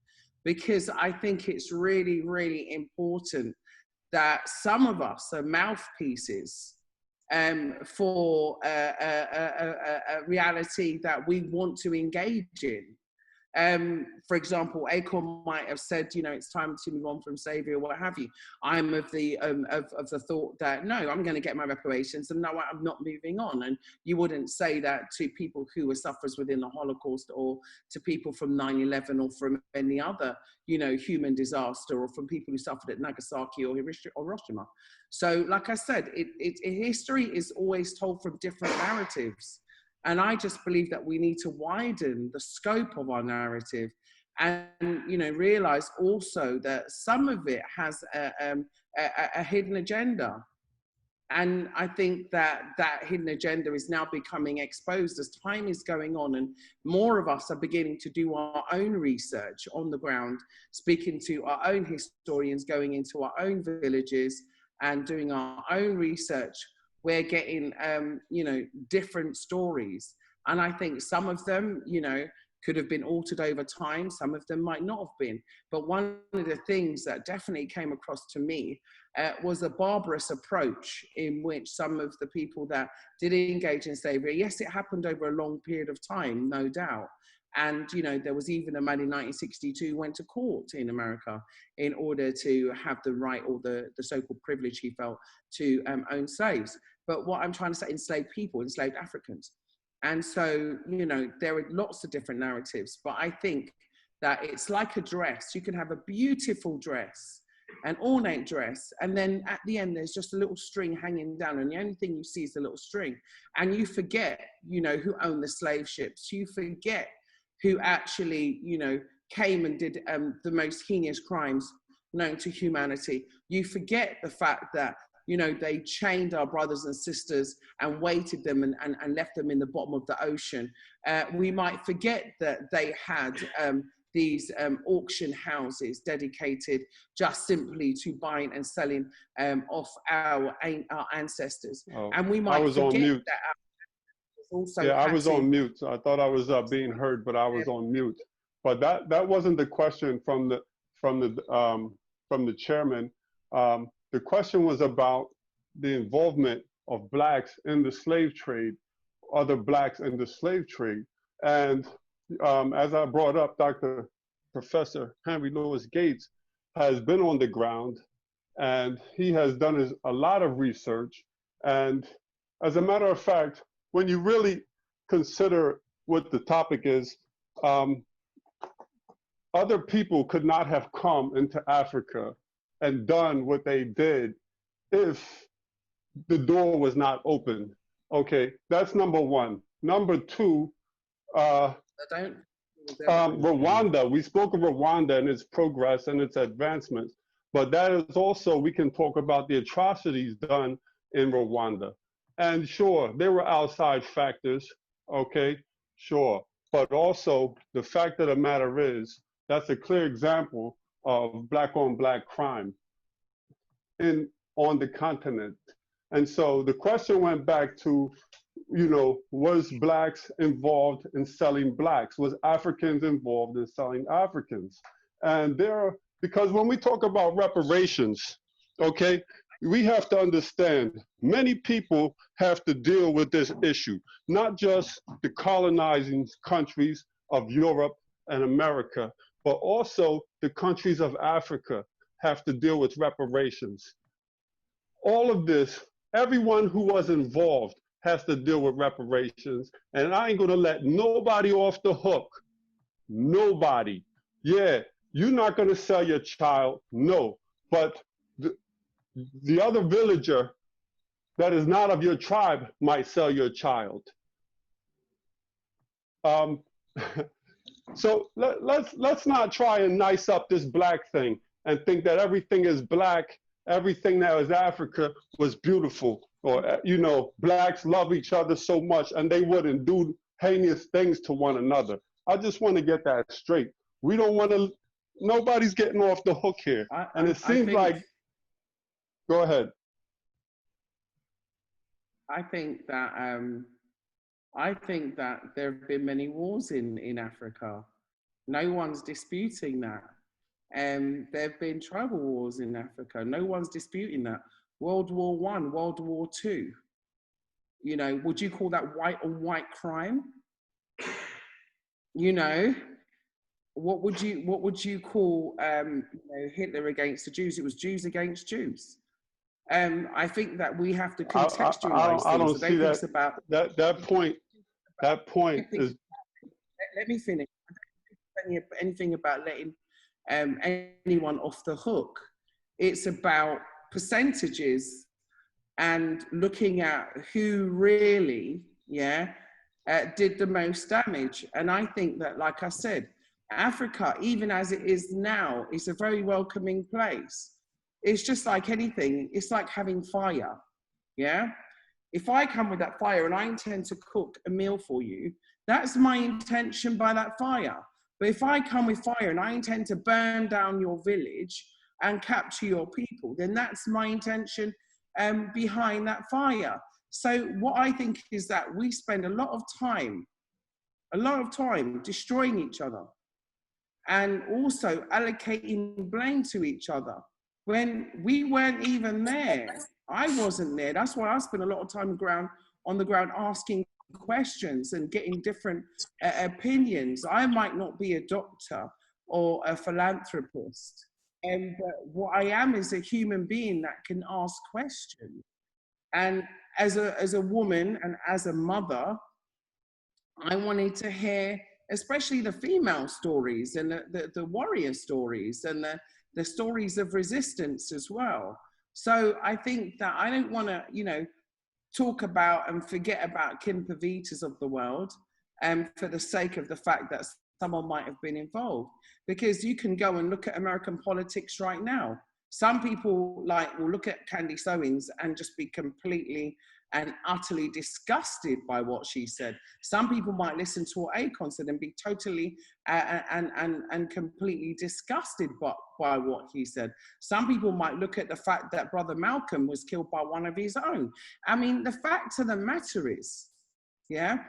because I think it's really, really important that some of us are mouthpieces for a reality that we want to engage in. For example, Acorn might have said, you know, it's time to move on from slavery or what have you. I'm of the thought that, no, I'm going to get my reparations and no, I'm not moving on. And you wouldn't say that to people who were sufferers within the Holocaust, or to people from 9/11, or from any other, you know, human disaster, or from people who suffered at Nagasaki or Hiroshima. So like I said, history is always told from different narratives. And I just believe that we need to widen the scope of our narrative, and, you know, realize also that some of it has a hidden agenda. And I think that that hidden agenda is now becoming exposed as time is going on, and more of us are beginning to do our own research on the ground, speaking to our own historians, going into our own villages and doing our own research. We're getting, you know, different stories. And I think some of them, you know, could have been altered over time. Some of them might not have been. But one of the things that definitely came across to me was a barbarous approach in which some of the people that did engage in slavery, yes, it happened over a long period of time, no doubt. And, you know, there was even a man in 1962 who went to court in America in order to have the right, or the so-called privilege he felt, to own slaves. But what I'm trying to say, enslaved people, enslaved Africans. And so, you know, there are lots of different narratives, but I think that it's like a dress. You can have a beautiful dress, an ornate dress, and then at the end, there's just a little string hanging down, and the only thing you see is the little string. And you forget, you know, who owned the slave ships. You forget who actually, you know, came and did the most heinous crimes known to humanity. You forget the fact that, you know, they chained our brothers and sisters and weighted them and left them in the bottom of the ocean. We might forget that they had these auction houses dedicated just simply to buying and selling off our ancestors. Oh, and we might I was on mute. that also Yeah, I was to, on mute. So I thought I was being heard, but I was on mute. But that wasn't the question from the chairman. The question was about the involvement of blacks in the slave trade, other blacks in the slave trade. And as I brought up, Professor Henry Louis Gates has been on the ground, and he has done a lot of research. And as a matter of fact, when you really consider what the topic is, other people could not have come into Africa and done what they did if the door was not open. Okay, that's number one. Number two, Rwanda. We spoke of Rwanda and its progress and its advancements, but that is also, we can talk about the atrocities done in Rwanda. And sure, there were outside factors, okay, sure. But also, the fact of the matter is, that's a clear example of black on black crime on the continent. And so the question went back to, you know, was blacks involved in selling blacks? Was Africans involved in selling Africans? And because when we talk about reparations, okay, we have to understand many people have to deal with this issue, not just the colonizing countries of Europe and America, but also the countries of Africa have to deal with reparations. All of this, everyone who was involved has to deal with reparations, and I ain't gonna let nobody off the hook. Nobody. Yeah, you're not gonna sell your child, no, but the other villager that is not of your tribe might sell your child. So let's not try and nice up this black thing and think that everything is black, everything that was Africa was beautiful, or, you know, blacks love each other so much and they wouldn't do heinous things to one another. I just want to get that straight. We don't want to, nobody's getting off the hook here. And it seems like, go ahead. I think that there have been many wars in Africa. No one's disputing that. There have been tribal wars in Africa. No one's disputing that. World War I, World War II. You know, would you call that white on white crime? You know, what would you call Hitler against the Jews? It was Jews against Jews. I think that we have to contextualize I don't things. I see don't think that. it's about That point. That point is. Let me finish. I don't think anything about letting anyone off the hook. It's about percentages and looking at who really, did the most damage. And I think that, like I said, Africa, even as it is now, is a very welcoming place. It's just like anything. It's like having fire, yeah? If I come with that fire and I intend to cook a meal for you, that's my intention by that fire. But if I come with fire and I intend to burn down your village and capture your people, then that's my intention behind that fire. So what I think is that we spend a lot of time destroying each other and also allocating blame to each other when we weren't even there. I wasn't there. That's why I spent a lot of time on the ground asking questions and getting different opinions. I might not be a doctor or a philanthropist, but what I am is a human being that can ask questions. And as a woman and as a mother, I wanted to hear especially the female stories and the warrior stories and the stories of resistance as well. So I think that I don't want to, talk about and forget about Kim Pavitas of the world, for the sake of the fact that someone might have been involved. Because you can go and look at American politics right now. Some people will look at Candace Owens and just be completely and utterly disgusted by what she said. Some people might listen to what Akon said and be totally and completely disgusted by what he said. Some people might look at the fact that Brother Malcolm was killed by one of his own. I mean, the fact of the matter is that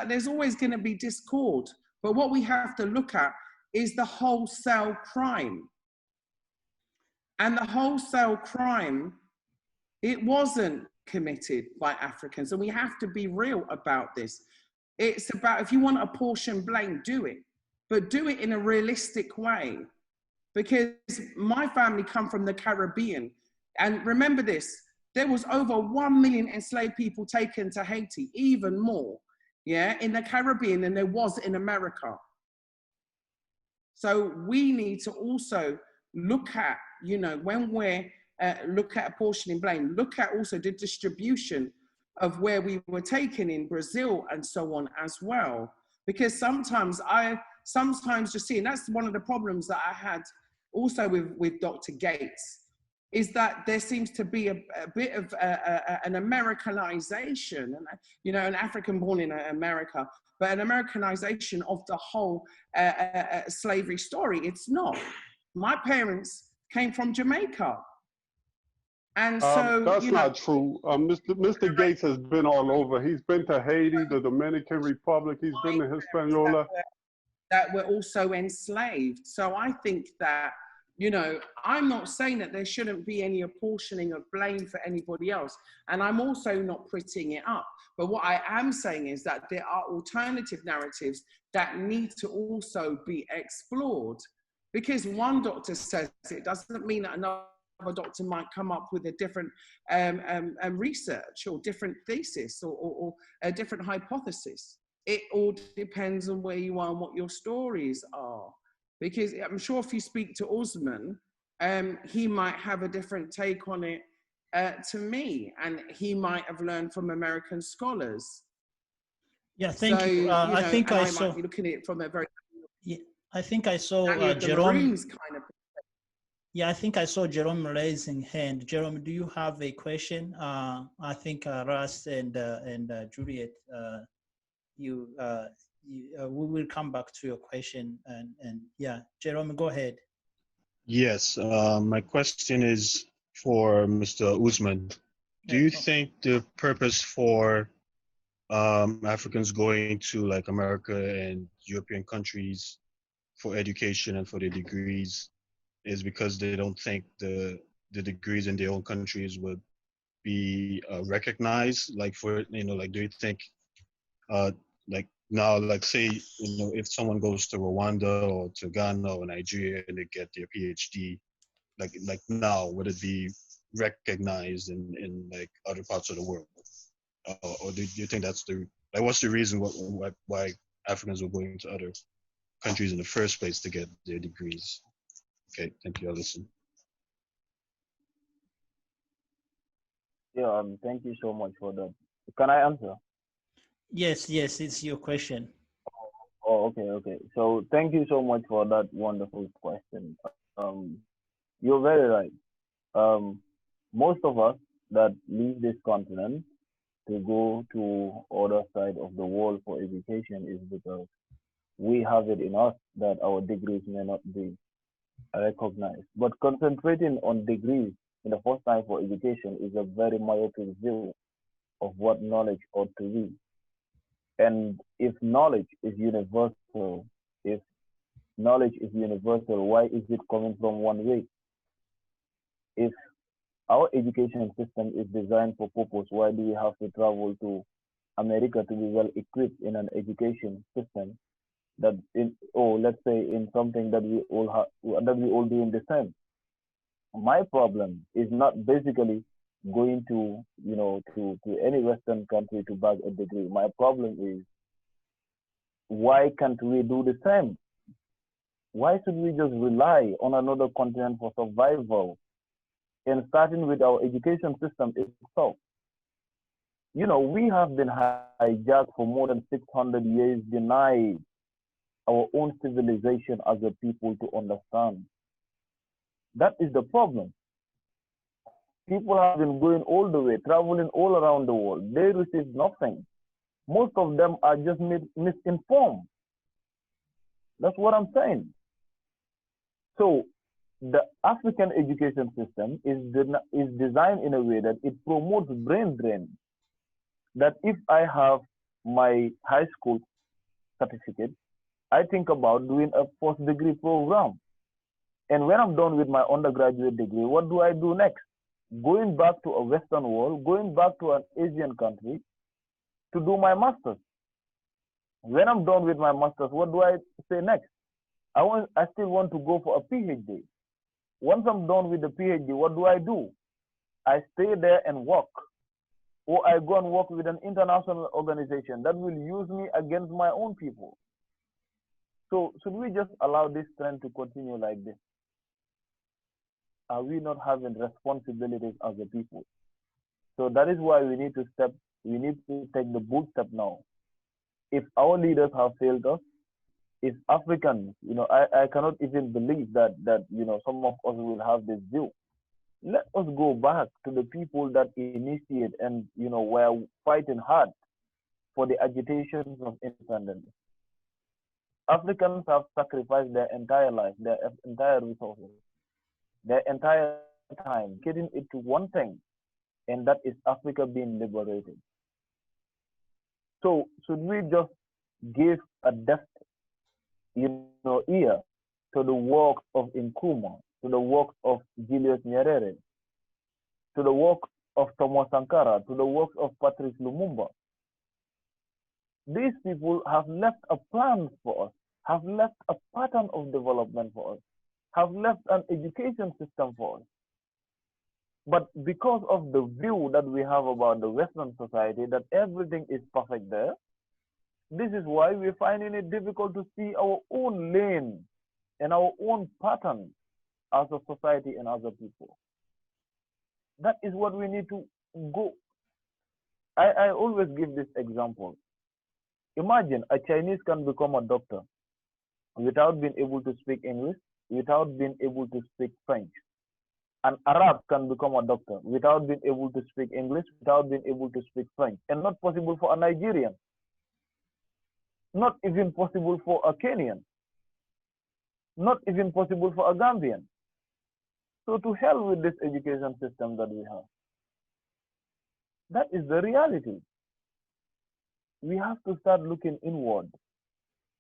there's always going to be discord. But what we have to look at is the wholesale crime. And the wholesale crime, it wasn't committed by Africans. And we have to be real about this. It's about, if you want to apportion blame, do it. But do it in a realistic way. Because my family come from the Caribbean. And remember this, there was over 1 million enslaved people taken to Haiti, even more, in the Caribbean than there was in America. So we need to also look at, when we're look at apportioning blame, look at also the distribution of where we were taken in Brazil and so on as well. Because sometimes just see, and that's one of the problems that I had also with Dr. Gates, is that there seems to be a bit of an Americanization, an African born in America, but an Americanization of the whole slavery story. It's not. My parents came from Jamaica. And so that's not true. Mr. Gates has been all over. He's been to Haiti, the Dominican Republic. He's been to Hispaniola. That were also enslaved. So I think that, I'm not saying that there shouldn't be any apportioning of blame for anybody else. And I'm also not prettying it up. But what I am saying is that there are alternative narratives that need to also be explored. Because one doctor says it doesn't mean that another doctor might come up with a different research or different thesis or a different hypothesis. It all depends on where you are and what your stories are. Because I'm sure if you speak to Ousman, he might have a different take on it to me, and he might have learned from American scholars. Yeah, thank you. I think I saw. Might be looking at it from a very. Yeah, I think I saw Jerome. Kind of. Yeah, I think I saw Jerome raising hand. Jerome, do you have a question? I think Russ and Juliet, we will come back to your question. And yeah, Jerome, go ahead. Yes, my question is for Mr. Ousman. Do you think the purpose for Africans going to like America and European countries for education and for their degrees is because they don't think the degrees in their own countries would be recognized? Like do you think like Now, like say, if someone goes to Rwanda or to Ghana or Nigeria and they get their PhD, like now, would it be recognized in like other parts of the world? Or do you think that's what's the reason why Africans were going to other countries in the first place to get their degrees? Okay, thank you. I'll listen. Yeah, thank you so much for that. Can I answer? Yes, it's your question. Oh, okay. So thank you so much for that wonderful question. Um, you're very right. Most of us that leave this continent to go to other side of the world for education is because we have it in us that our degrees may not be recognized. But concentrating on degrees in the first time for education is a very myopic view of what knowledge ought to be. And if knowledge is universal, if knowledge is universal, why is it coming from one way? If our education system is designed for purpose, why do we have to travel to America to be well equipped in an education system that let's say in something that we all do in the same? My problem is not basically going to to any Western country to bag a degree. My problem is, why can't we do the same? Why should we just rely on another continent for survival? And starting with our education system itself. We have been hijacked for more than 600 years, denied our own civilization as a people to understand. That is the problem. People have been going all the way, traveling all around the world. They receive nothing. Most of them are just misinformed. That's what I'm saying. So the African education system is designed in a way that it promotes brain drain. That if I have my high school certificate, I think about doing a post-degree program. And when I'm done with my undergraduate degree, what do I do next? Going back to a Western world, going back to an Asian country to do my master's. When I'm done with my master's, what do I say next? I still want to go for a PhD. Once I'm done with the PhD, what do? I stay there and work. Or I go and work with an international organization that will use me against my own people. So should we just allow this trend to continue like this? Are we not having responsibilities as a people? So that is why we need to take the bold step now. If our leaders have failed us, if Africans, I cannot even believe that some of us will have this view. Let us go back to the people that initiate and were fighting hard for the agitations of independence. Africans have sacrificed their entire life, their entire resources, their entire time, getting it to one thing, and that is Africa being liberated. So should we just give a deaf ear to the works of Nkrumah, to the works of Julius Nyerere, to the work of Thomas Sankara, to the works of Patrice Lumumba? These people have left a plan for us, have left a pattern of development for us, have left an education system for us. But because of the view that we have about the Western society, that everything is perfect there, this is why we're finding it difficult to see our own lane and our own pattern as a society and as a people. That is what we need to go. I always give this example. Imagine a Chinese can become a doctor without being able to speak English, without being able to speak French. An Arab can become a doctor without being able to speak English, without being able to speak French, and not possible for a Nigerian. Not even possible for a Kenyan. Not even possible for a Gambian. So to hell with this education system that we have. That is the reality. We have to start looking inward.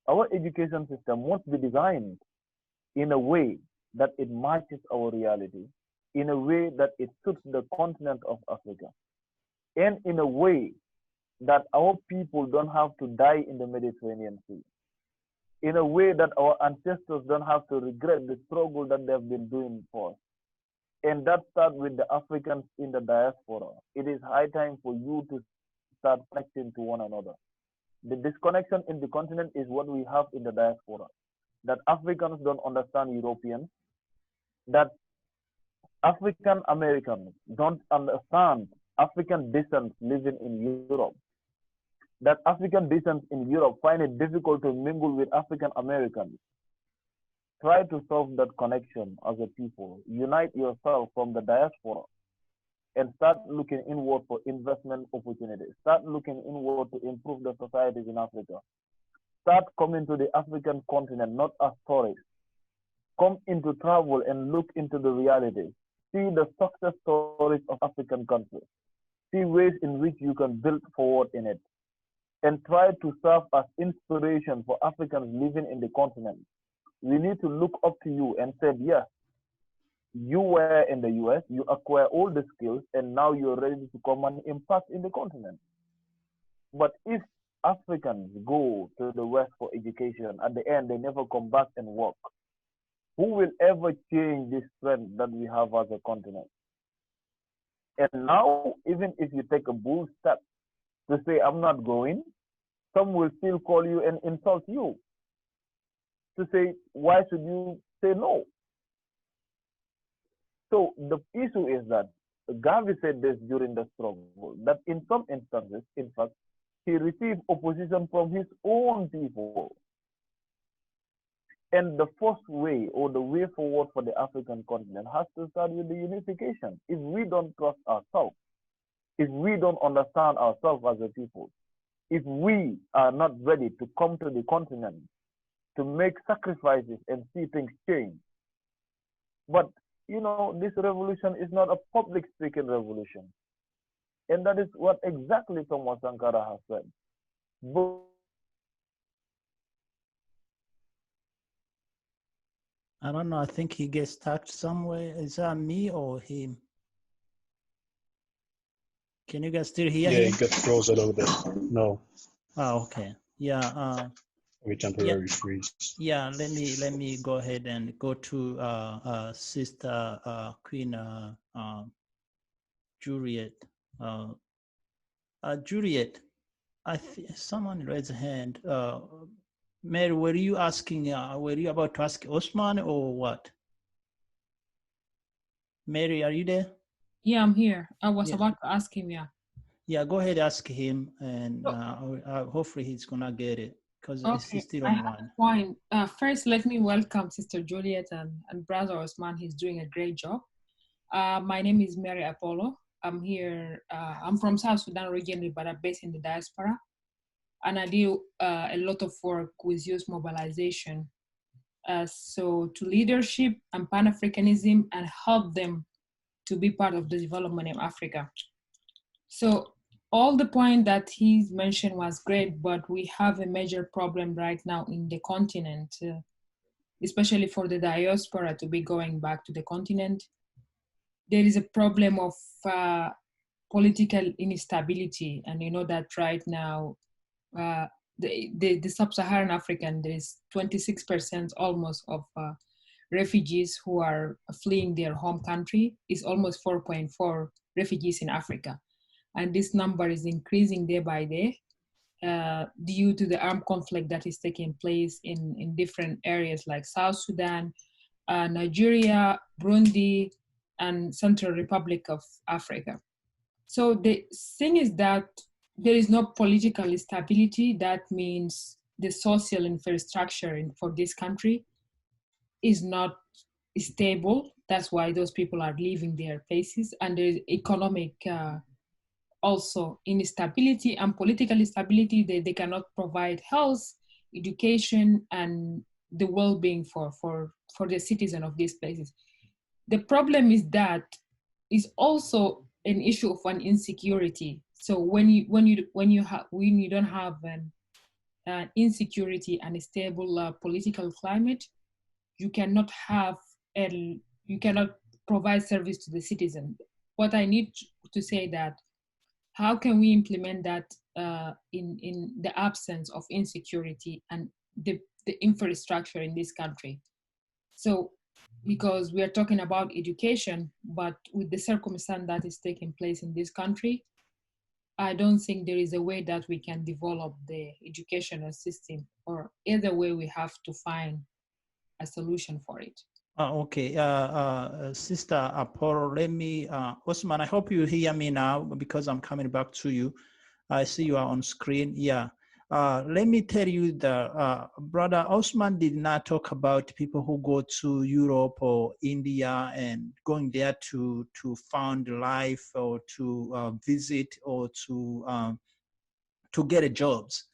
Our education system must be designed in a way that it matches our reality, in a way that it suits the continent of Africa, and in a way that our people don't have to die in the Mediterranean Sea, in a way that our ancestors don't have to regret the struggle that they've been doing for us. And that starts with the Africans in the diaspora. It is high time for you to start connecting to one another. The disconnection in the continent is what we have in the diaspora. That Africans don't understand Europeans, that African Americans don't understand African descent living in Europe, that African descent in Europe find it difficult to mingle with African Americans. Try to solve that connection as a people. Unite yourself from the diaspora and start looking inward for investment opportunities. Start looking inward to improve the societies in Africa. Start coming to the African continent, not as tourists. Come into travel and look into the reality. See the success stories of African countries. See ways in which you can build forward in it. And try to serve as inspiration for Africans living in the continent. We need to look up to you and say, yes, you were in the US, you acquire all the skills, and now you're ready to come and impact in the continent. But if Africans go to the West for education, at the end, they never come back and work, who will ever change this trend that we have as a continent? And now, even if you take a bold step to say, I'm not going, some will still call you and insult you. To say, why should you say no? So the issue is that Garvey said this during the struggle, that in some instances, in fact, he received opposition from his own people. And the first way, or the way forward for the African continent, has to start with the unification. If we don't trust ourselves, if we don't understand ourselves as a people, if we are not ready to come to the continent, to make sacrifices and see things change. But, you know, this revolution is not a public speaking revolution. And that is what exactly Thomas Sankara has said. But I don't know, I think he gets stuck somewhere. Is that me or him? Can you guys still hear him? Yeah, it got froze a little bit. No. Oh, okay. Yeah. Maybe temporary freeze. Yeah, let me go ahead and go to Sister Queen Juliet. Juliet, someone raised a hand. Mary, were you asking? Were you about to ask Ousman or what? Mary, are you there? Yeah, I'm here. I was about to ask him. Yeah. Yeah, go ahead, ask him, and hopefully he's gonna get it. Because he's still online. Fine. First, let me welcome Sister Juliet and Brother Ousman. He's doing a great job. My name is Mary Apollo. I'm here. I'm from South Sudan originally, but I'm based in the diaspora. And I do a lot of work with youth mobilization. So to leadership and Pan-Africanism, and help them to be part of the development of Africa. So all the point that he's mentioned was great, but we have a major problem right now in the continent, especially for the diaspora to be going back to the continent. There is a problem of political instability, and you know that right now, the sub-Saharan African, there is 26% almost of refugees who are fleeing their home country. Is almost 4.4 refugees in Africa. And this number is increasing day by day due to the armed conflict that is taking place in different areas like South Sudan, Nigeria, Burundi, and Central Republic of Africa. So the thing is that there is no political stability. That means the social infrastructure for this country is not stable. That's why those people are leaving their places. And there is economic also instability and political instability. They cannot provide health, education, and the well-being for the citizen of these places. The problem is that is also an issue of an insecurity. So when you don't have an insecurity and a stable political climate, you cannot provide service to the citizen. What I need to say that, how can we implement that in the absence of insecurity and the infrastructure in this country. So, because we are talking about education, but with the circumstance that is taking place in this country, I don't think there is a way that we can develop the educational system, or either way we have to find a solution for it. Okay, Sister Apollo, let me, Ousman, I hope you hear me now because I'm coming back to you. I see you are on screen. Yeah. Let me tell you that Brother Ousman did not talk about people who go to Europe or India and going there to found life or to visit or to get a jobs.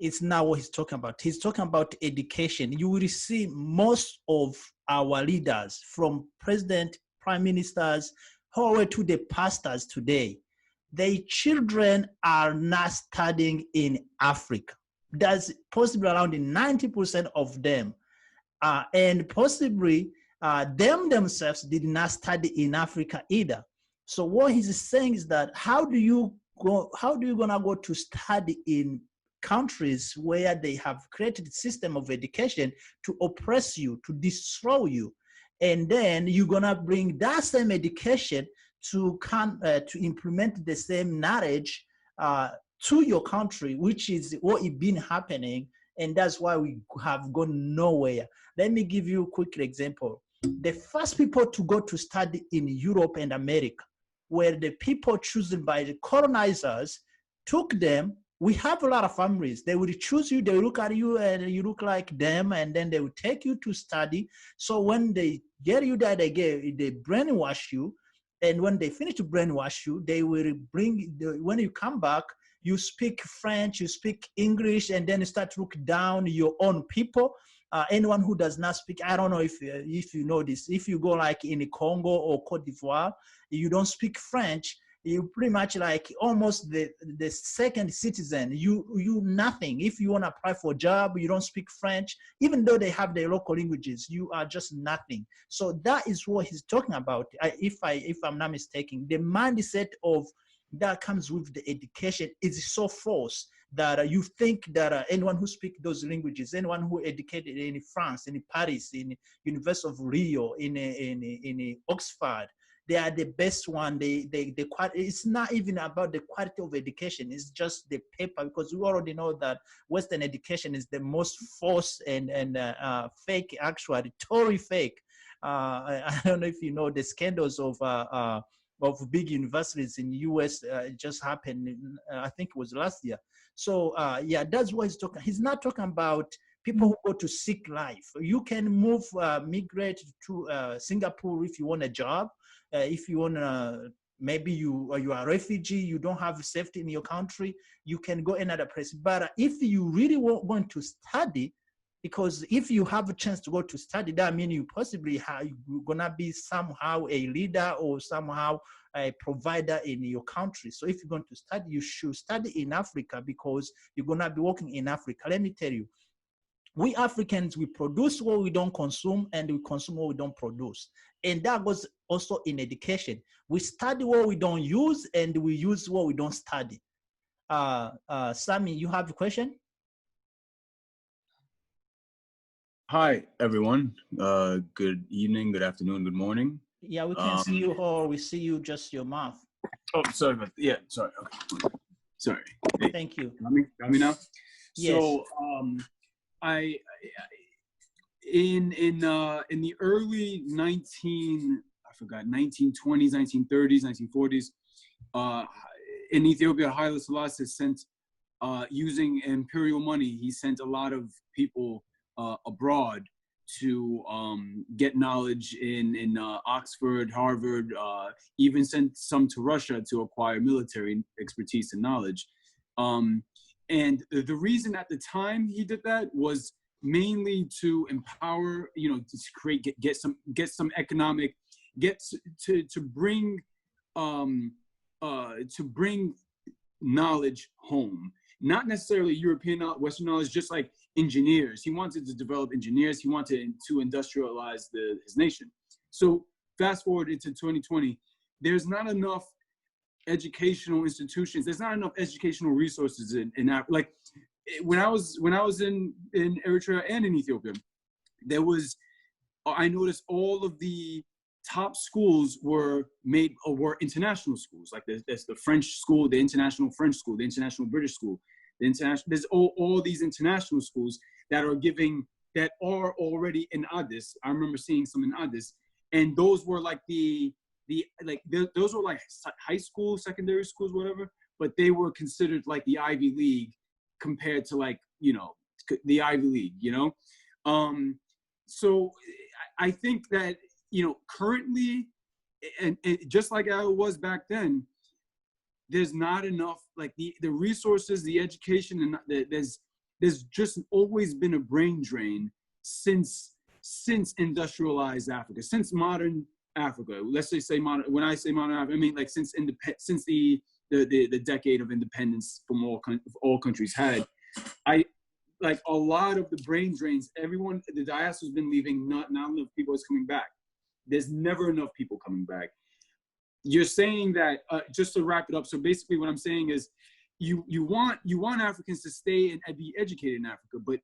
It's not what he's talking about. He's talking about education. You will see most of our leaders, from president, prime ministers, all the way to the pastors today, their children are not studying in Africa. That's possibly around 90% of them. And possibly them themselves did not study in Africa either. So what he's saying is that how do you gonna go to study in countries where they have created a system of education to oppress you, to destroy you, and then you're gonna bring that same education to implement the same knowledge to your country, which is what is been happening, and that's why we have gone nowhere. Let me give you a quick example. The first people to go to study in Europe and America were the people chosen by the colonizers, took them. We have a lot of families. They will choose you, they will look at you and you look like them, and then they will take you to study. So when they get you there, they brainwash you. And when they finish to brainwash you, they will when you come back, you speak French, you speak English, and then you start to look down your own people. Anyone who does not speak, I don't know if you know this, if you go like in Congo or Cote d'Ivoire, you don't speak French, you pretty much like almost the second citizen, you nothing. If you want to apply for a job, you don't speak French, even though they have their local languages, you are just nothing. So that is what he's talking about. If I'm not mistaken, the mindset of that comes with the education is so false that you think that anyone who speaks those languages, anyone who educated in France, in Paris, in University of Rio, in Oxford, they are the best one. It's not even about the quality of education. It's just the paper, because we already know that Western education is the most false and fake, actually, totally fake. I don't know if you know the scandals of big universities in the US just happened, I think it was last year. So yeah, that's what he's talking. He's not talking about people who go to seek life. You can move, migrate to Singapore if you want a job. If you want to, maybe you are a refugee, you don't have safety in your country, you can go another place. But if you really want to study, because if you have a chance to go to study, that means you possibly you're gonna be somehow a leader or somehow a provider in your country. So if you're going to study, you should study in Africa, because you're gonna be working in Africa. Let me tell you, we Africans, we produce what we don't consume, and we consume what we don't produce. And that goes also in education. We study what we don't use, and we use what we don't study. Sammy, you have a question? Hi, everyone. Good evening, good afternoon, good morning. Yeah, we can see you, or we see you just your mouth. Oh, sorry about that. Yeah, sorry. Okay. Sorry. Hey, thank you. Got me now? Yes. So, I in the early 1920s, 1930s, 1940s, in Ethiopia, Haile Selassie sent, using imperial money, he sent a lot of people abroad to get knowledge in Oxford, Harvard, even sent some to Russia to acquire military expertise and knowledge. And the reason at the time he did that was mainly to empower, to create, get some economic, to bring knowledge home. Not necessarily European, Western knowledge, just like engineers. He wanted to develop engineers. He wanted to industrialize his nation. So fast forward into 2020, there's not enough educational institutions. There's not enough educational resources in Africa. Like when I was in Eritrea and in Ethiopia, I noticed all of the top schools were international schools. Like there's the French school, the International French School, the International British School, there's all these international schools that are already in Addis. I remember seeing some in Addis, and those were like those were like high school, secondary schools, whatever, but they were considered like the Ivy League compared to like, the Ivy League, So I think that, currently, and just like I was back then, there's not enough, like the resources, the education, and there's just always been a brain drain since industrialized Africa, since modern Africa. Let's just say modern. When I say modern Africa, I mean like since the decade of independence from all countries had. Like a lot of the brain drains. The diaspora's been leaving. Not enough people is coming back. There's never enough people coming back. You're saying that, just to wrap it up. So basically, what I'm saying is, you want Africans to stay and be educated in Africa, but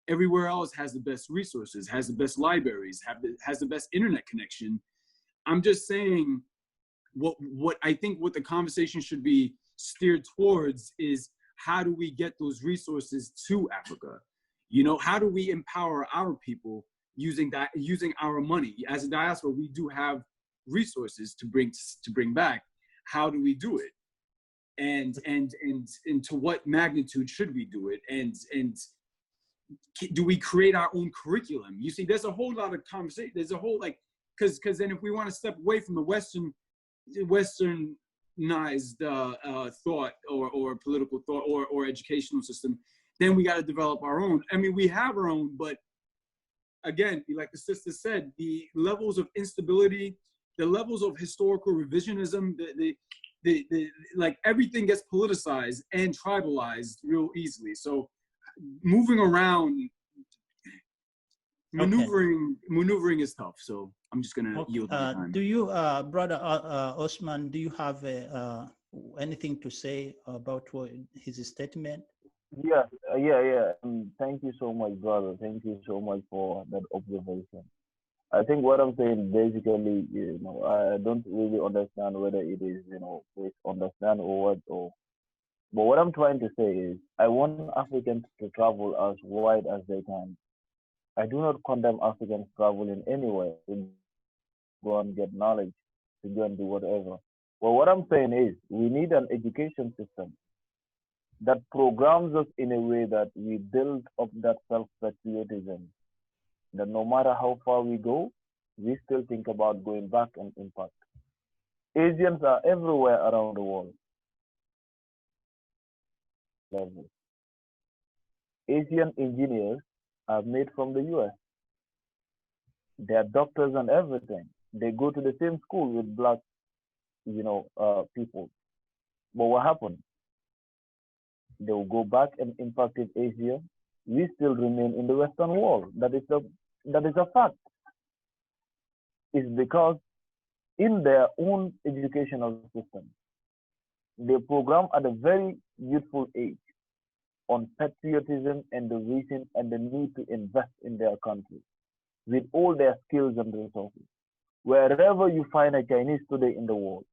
everywhere else has the best resources, has the best libraries, has the best internet connection. I'm just saying, what I think what the conversation should be steered towards is, how do we get those resources to Africa? How do we empower our people using our money? As a diaspora, we do have resources to bring back. How do we do it? And to what magnitude should we do it? And do we create our own curriculum? You see, there's a whole lot of conversation. There's a whole because then if we want to step away from the Westernized thought or political thought or educational system, then we got to develop our own. I mean, we have our own, but again, like the sister said, the levels of instability, the levels of historical revisionism, like everything gets politicized and tribalized real easily. So moving around, maneuvering is tough. So I'm just gonna yield my time. Do you, brother Ousman, do you have anything to say about his statement? Yeah. Thank you so much, brother. Thank you so much for that observation. I think what I'm saying basically, I don't really understand whether it is, understand or what, but what I'm trying to say is, I want Africans to travel as wide as they can. I do not condemn Africans traveling anywhere to go and get knowledge, to go and do whatever. But what I'm saying is, we need an education system that programs us in a way that we build up that self-patriotism, that no matter how far we go, we still think about going back and impact. Asians are everywhere around the world. Asian engineers are made from the US. They are doctors and everything. They go to the same school with black, people. But what happened? They will go back and impact in Asia. We still remain in the Western world. That is a fact. It's because in their own educational system, they program at a very youthful age on patriotism and the reason and the need to invest in their country with all their skills and resources. Wherever you find a Chinese today in the world,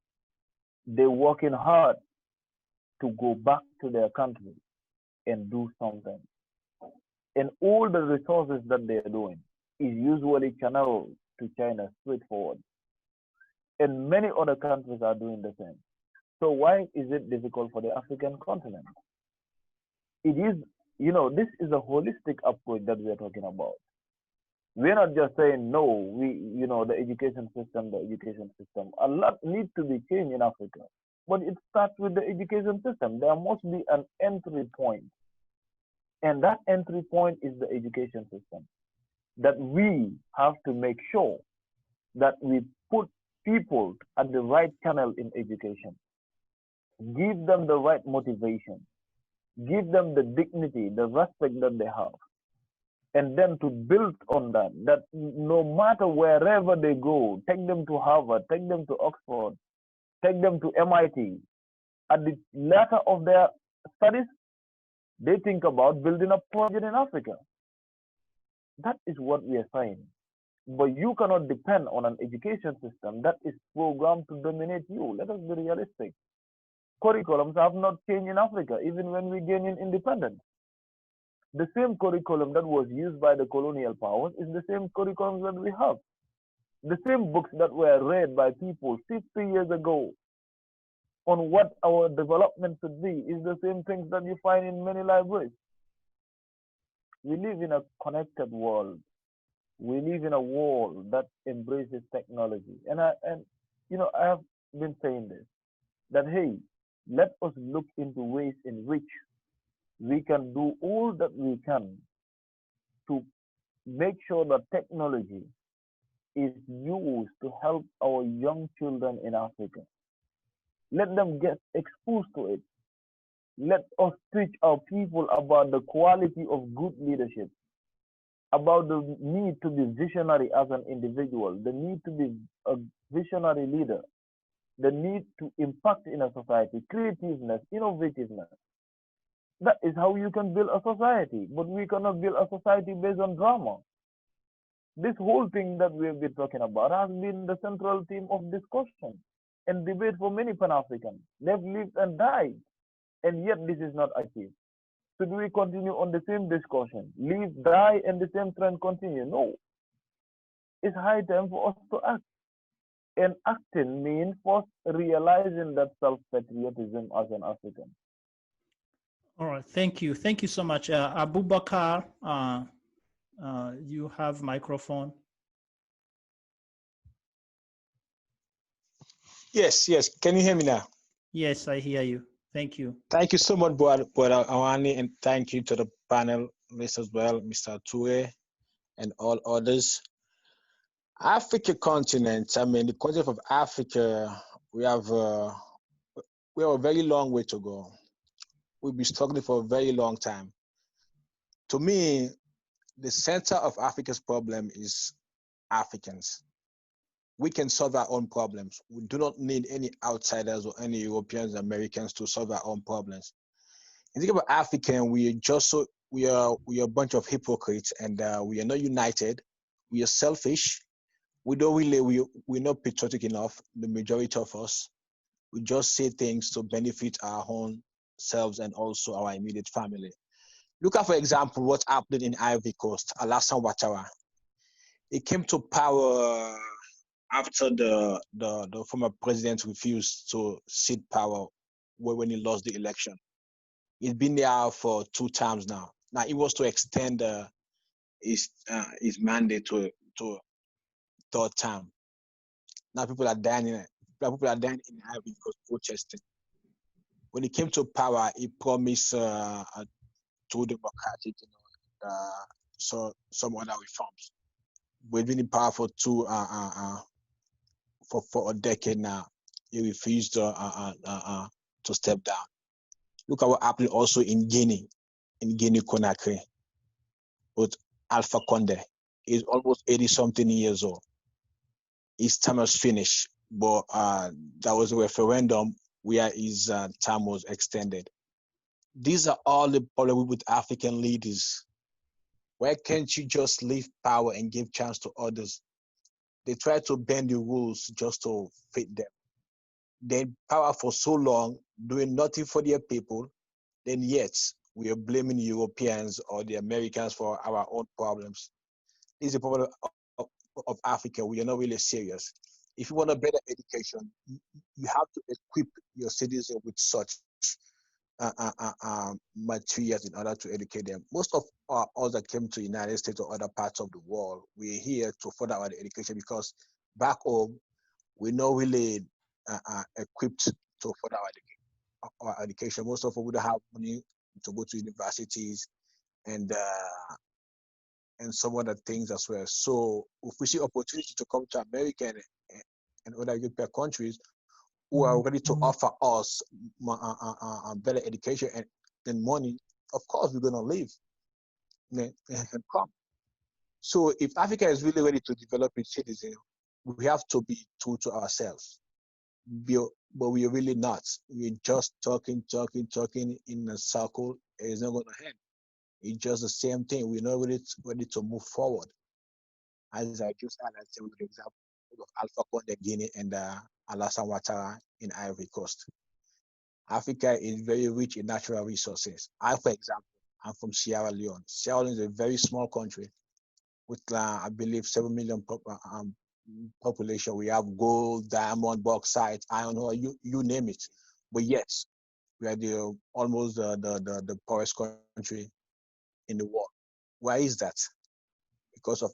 they're working hard to go back to their country and do something. And all the resources that they're doing is usually channeled to China straightforward. And many other countries are doing the same. So why is it difficult for the African continent? It is, this is a holistic approach that we are talking about. We're not just saying, no, the education system. A lot needs to be changed in Africa. But it starts with the education system. There must be an entry point. And that entry point is the education system. That we have to make sure that we put people at the right channel in education. Give them the right motivation. Give them the dignity, the respect that they have. And then to build on that no matter wherever they go, take them to Harvard, take them to Oxford, take them to MIT. At the latter of their studies, they think about building a project in Africa. That is what we are saying. But you cannot depend on an education system that is programmed to dominate you. Let us be realistic. Curriculums have not changed in Africa, even when we gain independence. The same curriculum that was used by the colonial powers is the same curriculum that we have. The same books that were read by people 50 years ago on what our development should be is the same things that you find in many libraries. We live in a connected world. We live in a world that embraces technology. And I have been saying this, that hey, let us look into ways in which we can do all that we can to make sure that technology is used to help our young children in Africa. Let them get exposed to it. Let us teach our people about the quality of good leadership, about the need to be visionary as an individual, the need to be a visionary leader, the need to impact in a society, creativeness, innovativeness. That is how you can build a society, but we cannot build a society based on drama. This whole thing that we have been talking about has been the central theme of discussion and debate for many Pan-Africans. They've lived and died, and yet this is not achieved. Should we continue on the same discussion? Live, die, and the same trend continue? No. It's high time for us to act. And acting means first realizing that self-patriotism as an African. All right, thank you. Thank you so much. Abubakar, you have microphone. Yes. Can you hear me now? Yes, I hear you. Thank you. Thank you so much, Brother Awani, and thank you to the panelists as well, Mr. Touray and all others. Africa continent, I mean, the continent of Africa, we have a very long way to go. We'll be struggling for a very long time. To me, the center of Africa's problem is Africans. We can solve our own problems. We do not need any outsiders or any Europeans, Americans to solve our own problems. And think about African, we are a bunch of hypocrites, and we are not united. We are selfish. We're not patriotic enough. The majority of us, we just say things to benefit our own selves and also our immediate family. Look at, for example, what happened in Ivory Coast, Alassane Ouattara. He came to power after the former president refused to cede power when he lost the election. He's been there for 2 terms now. Now he was to extend his mandate to 3rd term. Now people are dying in Ivory Coast protesting. When he came to power, he promised true democratic, so some other reforms. We've been in power for for a decade now. He refused to step down. Look at what happened also in Guinea Conakry, with Alpha Conde. He's almost 80-something years old. His term was finished, but there was a referendum where his term was extended. These are all the problems with African leaders. Why can't you just leave power and give chance to others? They try to bend the rules just to fit them. They're in power for so long, doing nothing for their people, then yet we are blaming Europeans or the Americans for our own problems. This is a problem of Africa. We are not really serious. If you want a better education, you have to equip your citizens with such materials in order to educate them. Most of us that came to the United States or other parts of the world, we're here to further our education because back home, we're not really equipped to further our education. Most of us would have money to go to universities and some other things as well. So if we see opportunity to come to America and other European countries who are ready to offer us better education and money, of course we're going to leave and come. So if Africa is really ready to develop its citizens, we have to be true to ourselves, be but we're really not. We're just talking in a circle. It's not going to end. It's just the same thing. We're not ready to move forward. As I just highlighted with the example of Alpha Conde Guinea and Alassane Ouattara in Ivory Coast. Africa is very rich in natural resources. For example, I'm from Sierra Leone. Sierra Leone is a very small country with, I believe, 7 million population. We have gold, diamond, bauxite, iron ore, you name it. But yes, we are almost the poorest country in the world. Why is that? Because of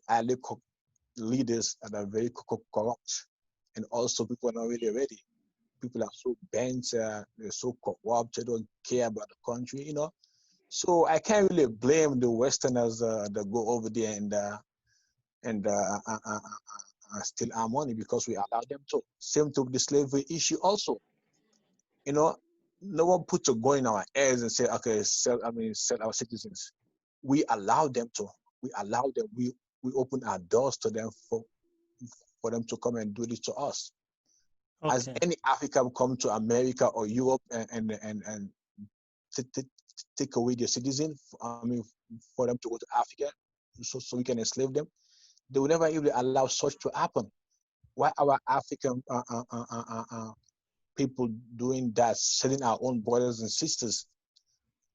leaders that are very corrupt, and also people are not really ready. People are so bent, they're so corrupt, they don't care about the country, So I can't really blame the Westerners that go over there and steal our money because we allow them to. Same to the slavery issue also. No one puts a gun in our ears and say, okay, sell our citizens. We allow them to. We allow them. We open our doors to them for them to come and do this to us. Okay. As any African come to America or Europe and take away their citizen, for them to go to Africa, so we can enslave them, they will never even allow such to happen. Why our African people doing that, selling our own brothers and sisters?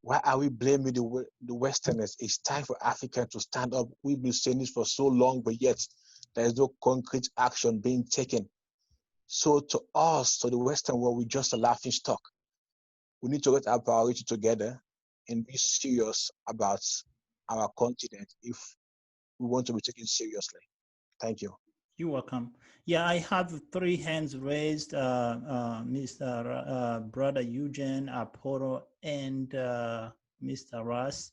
Why are we blaming the Westerners? It's time for Africa to stand up. We've been saying this for so long, but yet there is no concrete action being taken. So to us, to the Western world, we're just a laughing stock. We need to get our priority together and be serious about our continent if we want to be taken seriously. Thank you. You're welcome. Yeah, I have 3 hands raised, Mr. Brother Eugene, Apollo, and Mr. Ross.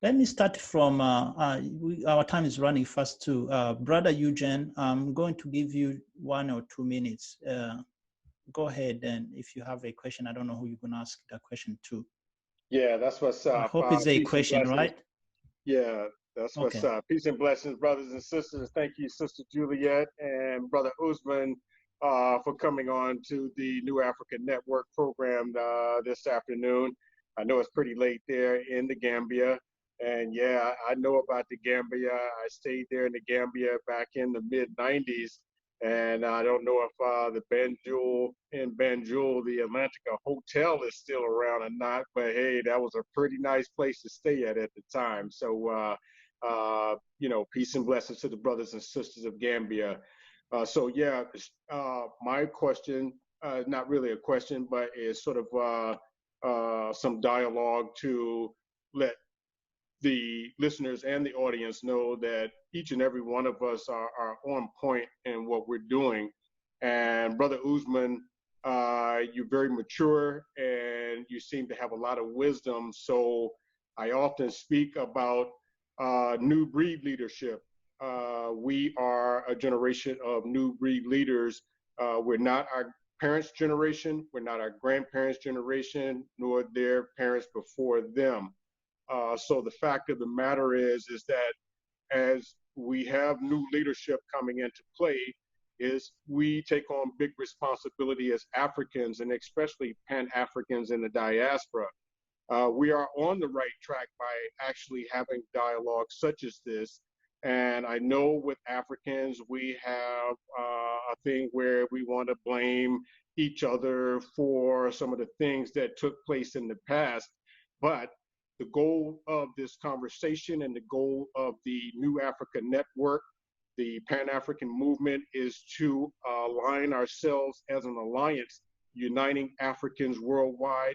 Let me start from, our time is running fast too. Brother Eugene, I'm going to give you 1 or 2 minutes. Go ahead, and if you have a question, I don't know who you're going to ask that question to. Yeah, that's what's up. I hope it's a question, right? Yeah, that's what's up. Peace and blessings, brothers and sisters. Thank you, Sister Juliet and Brother Ousman, for coming on to the New African Network program this afternoon. I know it's pretty late there in the Gambia. And yeah, I know about the Gambia. I stayed there in the Gambia back in the mid-90s. And I don't know if the Banjul in Banjul, the Atlantica Hotel is still around or not, but hey, that was a pretty nice place to stay at the time. So, peace and blessings to the brothers and sisters of Gambia. My question, not really a question, but is sort of some dialogue to let the listeners and the audience know that each and every one of us are on point in what we're doing. And Brother Ousman, you're very mature and you seem to have a lot of wisdom. So I often speak about new breed leadership. We are a generation of new breed leaders. We're not our parents' generation, we're not our grandparents' generation, nor their parents before them. So the fact of the matter is that as we have new leadership coming into play, is we take on big responsibility as Africans and especially Pan-Africans in the diaspora. We are on the right track by actually having dialogue such as this. And I know with Africans, we have a thing where we want to blame each other for some of the things that took place in the past. But the goal of this conversation and the goal of the New Africa Network, the Pan-African movement, is to align ourselves as an alliance, uniting Africans worldwide,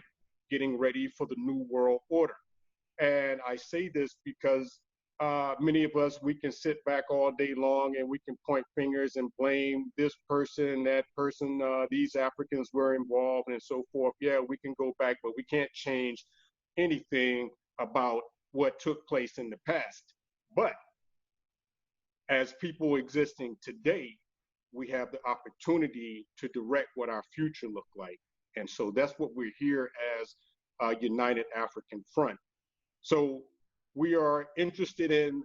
getting ready for the New World Order. And I say this because many of us, we can sit back all day long and we can point fingers and blame this person, that person, these Africans were involved and so forth. Yeah, we can go back, but we can't change anything about what took place in the past. But as people existing today, we have the opportunity to direct what our future look like. And so that's what we're here as a United African Front. So we are interested in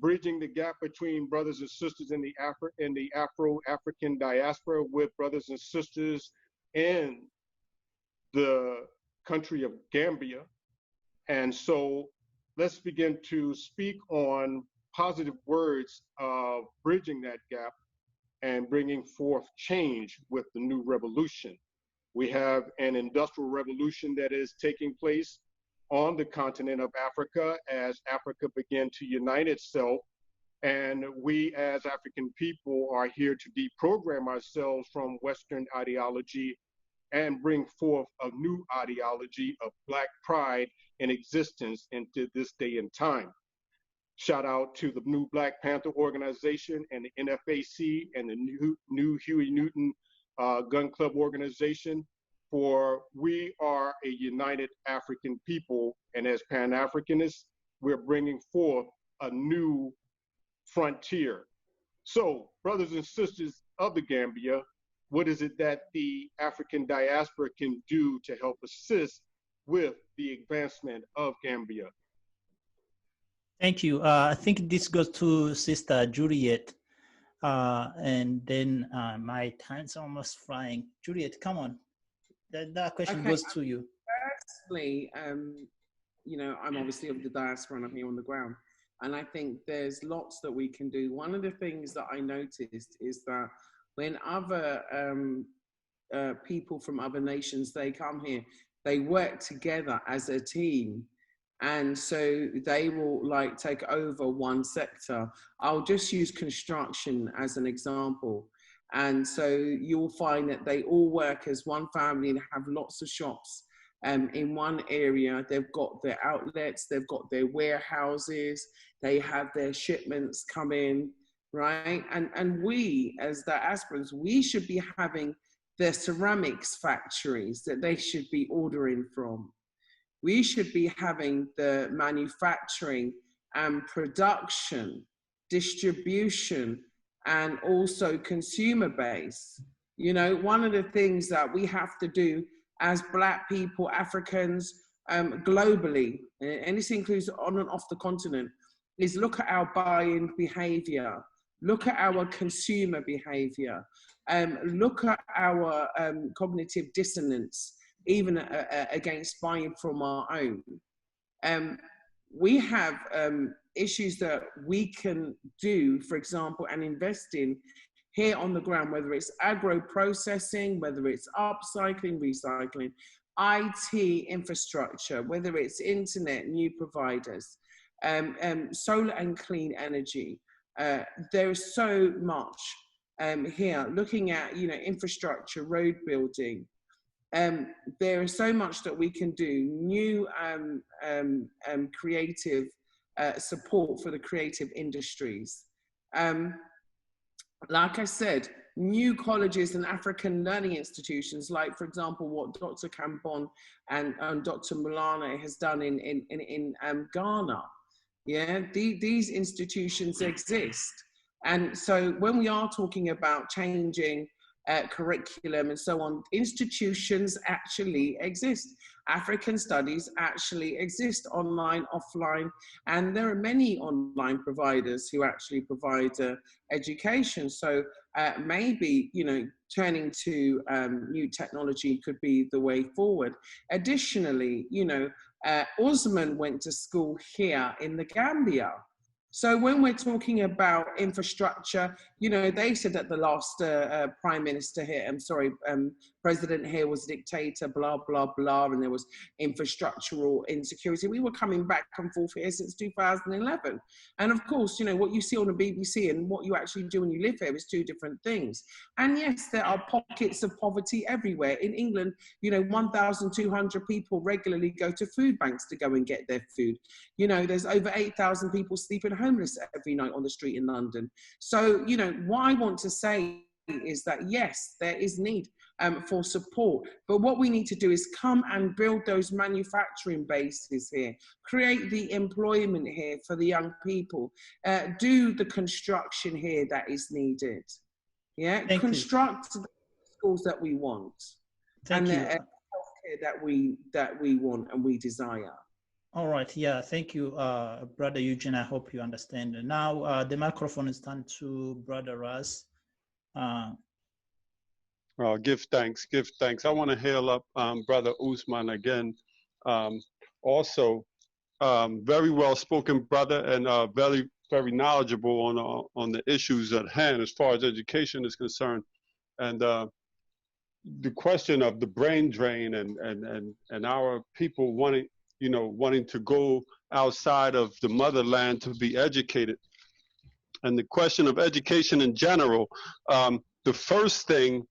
bridging the gap between brothers and sisters in the Afro-African diaspora with brothers and sisters in the country of Gambia. And so let's begin to speak on positive words of bridging that gap and bringing forth change with the new revolution. We have an industrial revolution that is taking place on the continent of Africa as Africa began to unite itself. And we as African people are here to deprogram ourselves from Western ideology and bring forth a new ideology of Black pride in existence into this day and time. Shout out to the new Black Panther organization and the NFAC and the new Huey Newton Gun Club organization, for we are a united African people, and as Pan-Africanists, we're bringing forth a new frontier. So, brothers and sisters of the Gambia, what is it that the African diaspora can do to help assist with the advancement of Gambia? Thank you. I think this goes to Sister Juliet. And then my time's almost flying. Juliet, come on. That question goes to you. Firstly, you know, I'm obviously of the diaspora and I'm here on the ground. And I think there's lots that we can do. One of the things that I noticed is that when other people from other nations, they come here, they work together as a team. And so they will like take over one sector. I'll just use construction as an example. And so you'll find that they all work as one family and have lots of shops in one area. They've got their outlets, they've got their warehouses, they have their shipments come in, right? And we as diasporans, we should be having their ceramics factories that they should be ordering from. We should be having the manufacturing and production, distribution, and also consumer base. You know, one of the things that we have to do as Black people, Africans, globally, and this includes on and off the continent, is look at our buying behavior, look at our consumer behavior, look at our cognitive dissonance, even against buying from our own. We have issues that we can do, for example, and invest in here on the ground, whether it's agro-processing, whether it's upcycling, recycling, IT infrastructure, whether it's internet, new providers, solar and clean energy. There is so much here, looking at, you know, infrastructure, road building. There is so much that we can do, new creative support for the creative industries. Like I said, new colleges and African learning institutions, like, for example, what Dr. Campon and Dr. Mulana has done in Ghana. Yeah, these institutions exist. And so when we are talking about changing curriculum and so on, institutions actually exist. African studies actually exist, online, offline, and there are many online providers who actually provide education. So maybe, you know, turning to new technology could be the way forward. Additionally, you know, Ousman went to school here in the Gambia. So when we're talking about infrastructure, you know, they said that the last prime minister here, president here was a dictator, blah, blah, blah, and there was infrastructural insecurity. We were coming back and forth here since 2011. And of course, you know, what you see on the BBC and what you actually do when you live here is two different things. And yes, there are pockets of poverty everywhere. In England, you know, 1,200 people regularly go to food banks to go and get their food. You know, there's over 8,000 people sleeping homeless every night on the street in London. So, you know, what I want to say is that, yes, there is need for support, but what we need to do is come and build those manufacturing bases here, create the employment here for the young people, do the construction here that is needed. Yeah, construct the schools that we want, and the healthcare that we want and we desire. All right. Yeah. Thank you, Brother Eugene. I hope you understand. Now, the microphone is turned to Brother Ras. Give thanks, give thanks. I want to hail up Brother Ousman again. Also, very well spoken brother, and very, very knowledgeable on the issues at hand as far as education is concerned. And the question of the brain drain and our people wanting, wanting to go outside of the motherland to be educated. And the question of education in general, the first thing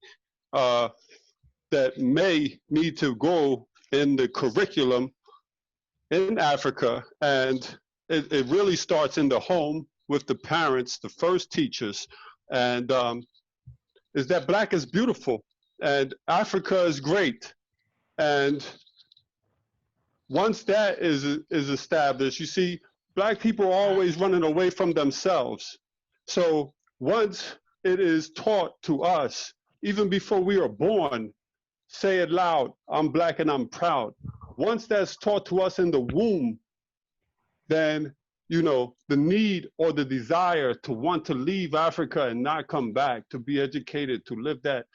that may need to go in the curriculum in Africa, and it really starts in the home with the parents, the first teachers, and is that Black is beautiful and Africa is great. And once that is established, you see, Black people are always running away from themselves. So once it is taught to us, even before we are born, say it loud, I'm Black and I'm proud. Once that's taught to us in the womb, then, the need or the desire to want to leave Africa and not come back, to be educated, to live that,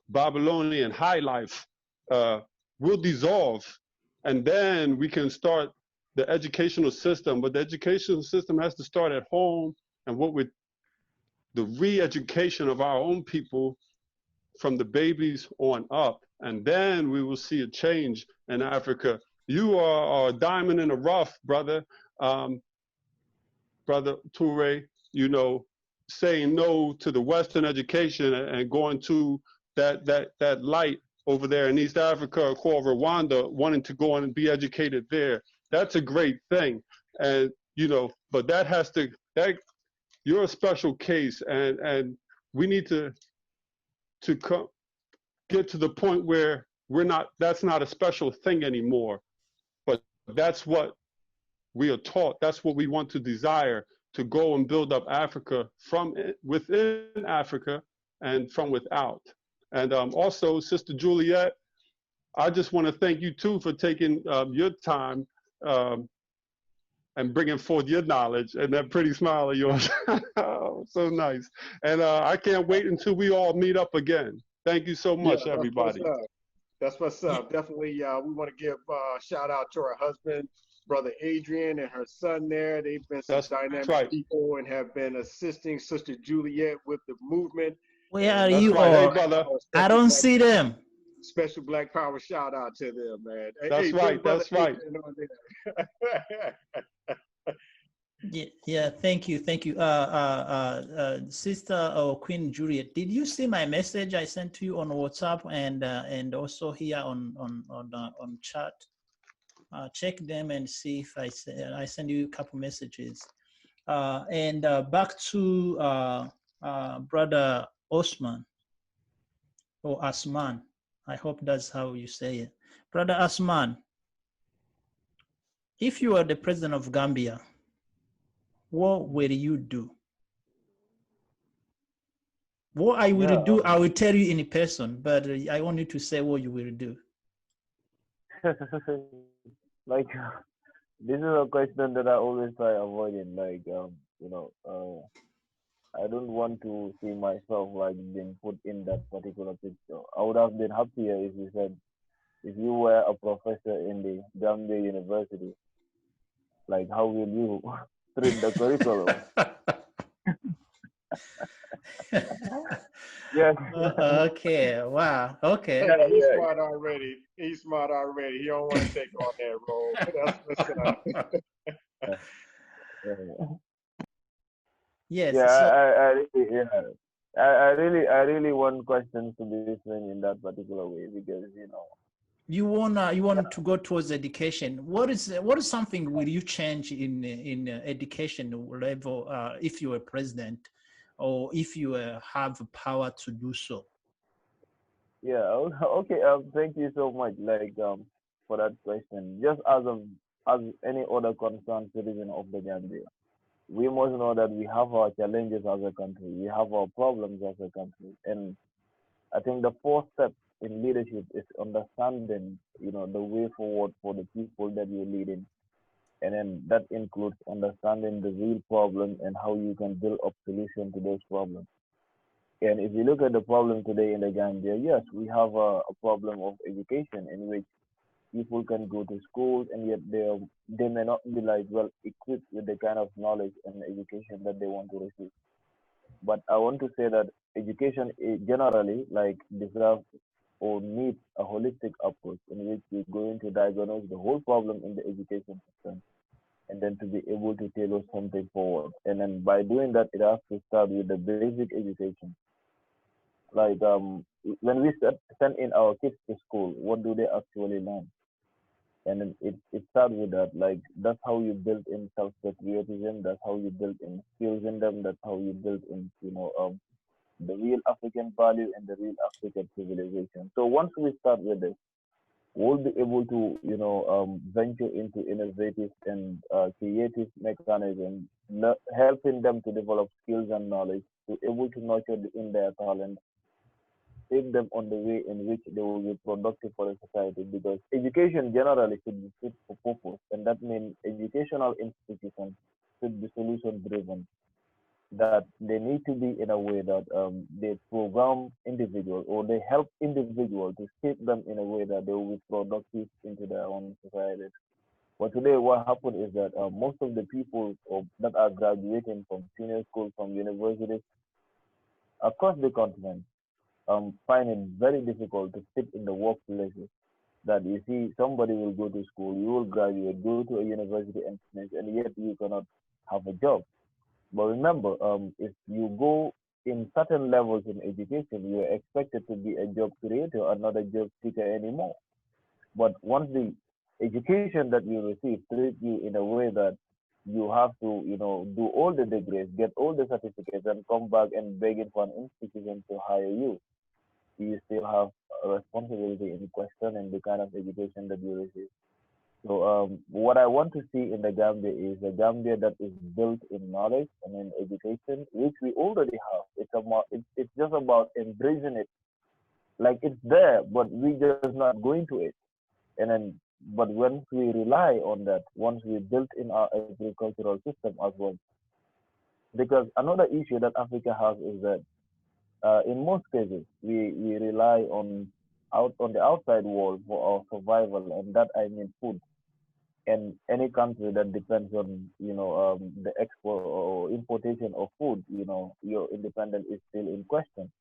Babylonian high life will dissolve. And then we can start the educational system. But the educational system has to start at home, and the re-education of our own people from the babies on up. And then we will see a change in Africa. You are a diamond in the rough, brother. Brother Touray, saying no to the Western education and going to that light over there in East Africa called Rwanda, wanting to go and be educated there. That's a great thing. And, but you're a special case, and we need to get to the point where that's not a special thing anymore, but that's what we are taught. That's what we want to desire, to go and build up Africa from within Africa and from without. And also, Sister Juliet, I just want to thank you too for taking your time and bringing forth your knowledge and that pretty smile of yours. So nice. And I can't wait until we all meet up again. Thank you so much, everybody. That's what's up. Definitely, we want to give a shout out to her husband, Brother Adrian, and her son there. They've been some dynamic people and have been assisting Sister Juliet with the movement. Where are you all? Hey, brother. I don't see them. Special Black Power shout out to them, man. That's right. That's right. Yeah, thank you. Sister or Queen Juliet, did you see my message I sent to you on WhatsApp and also here on chat? Check them and see if I send you a couple messages. And back to Brother Ousman or Ousman. I hope that's how you say it. Brother Ousman, if you are the president of Gambia, what will you do? What I will do, I will tell you in person, but I want you to say what you will do. Like, this is a question that I always try avoiding. Like, I don't want to see myself like being put in that particular picture. I would have been happier if you said, if you were a professor in the Gambia University, like how will you treat the curriculum? Yes. Okay. Wow. Okay. Yeah, he's smart already. He's smart already. He don't want to take on that role. That's what's Yes. Yeah, I really want questions to be framed in that particular way, because you want to go towards education. What is something will you change in education level if you were president, or if you have power to do so? Yeah. Okay. Thank you so much. Like for that question. Just as any other concerned citizen of the Gambia, we must know that we have our challenges as a country. We have our problems as a country, and I think the first step in leadership is understanding, the way forward for the people that you're leading, And then that includes understanding the real problem and how you can build up solution to those problems. And if you look at the problem today in the Gambia, yes, we have a problem of education in which people can go to school and yet they may not be like well equipped with the kind of knowledge and education that they want to receive. But I want to say that education generally like deserves or needs a holistic approach in which we're going to diagnose the whole problem in the education system and then to be able to tailor something forward. And then by doing that, it has to start with the basic education. Like when we send in our kids to school, what do they actually learn? And then it starts with that. Like that's how you build in self-patriotism. That's how you build in skills in them. That's how you build in the real African value and the real African civilization. So once we start with this, we'll be able to venture into innovative and creative mechanisms, helping them to develop skills and knowledge, to able to nurture in their talent, take them on the way in which they will be productive for the society, because education generally should be fit for purpose, and that means educational institutions should be solution driven, that they need to be in a way that they program individuals or they help individuals to shape them in a way that they will be productive into their own society. But today, what happened is that most of the people that are graduating from senior school, from universities across the continent, find it very difficult to fit in the workplaces. That you see, somebody will go to school, you will graduate, go to a university and finish, and yet you cannot have a job. But remember, if you go in certain levels in education, you are expected to be a job creator and not a job seeker anymore. But once the education that you receive treats you in a way that you have to, do all the degrees, get all the certificates, and come back and begging for an institution to hire you still have a responsibility in questioning the kind of education that you receive. So what I want to see in the Gambia is a Gambia that is built in knowledge and in education, which we already have. It's just about embracing it. Like it's there, but we just not going to it. And then, but once we rely on that, once we built in our agricultural system as well, because another issue that Africa has is that in most cases we rely on the outside world for our survival, and that I mean food. And any country that depends on the export or importation of food, your independence is still in question.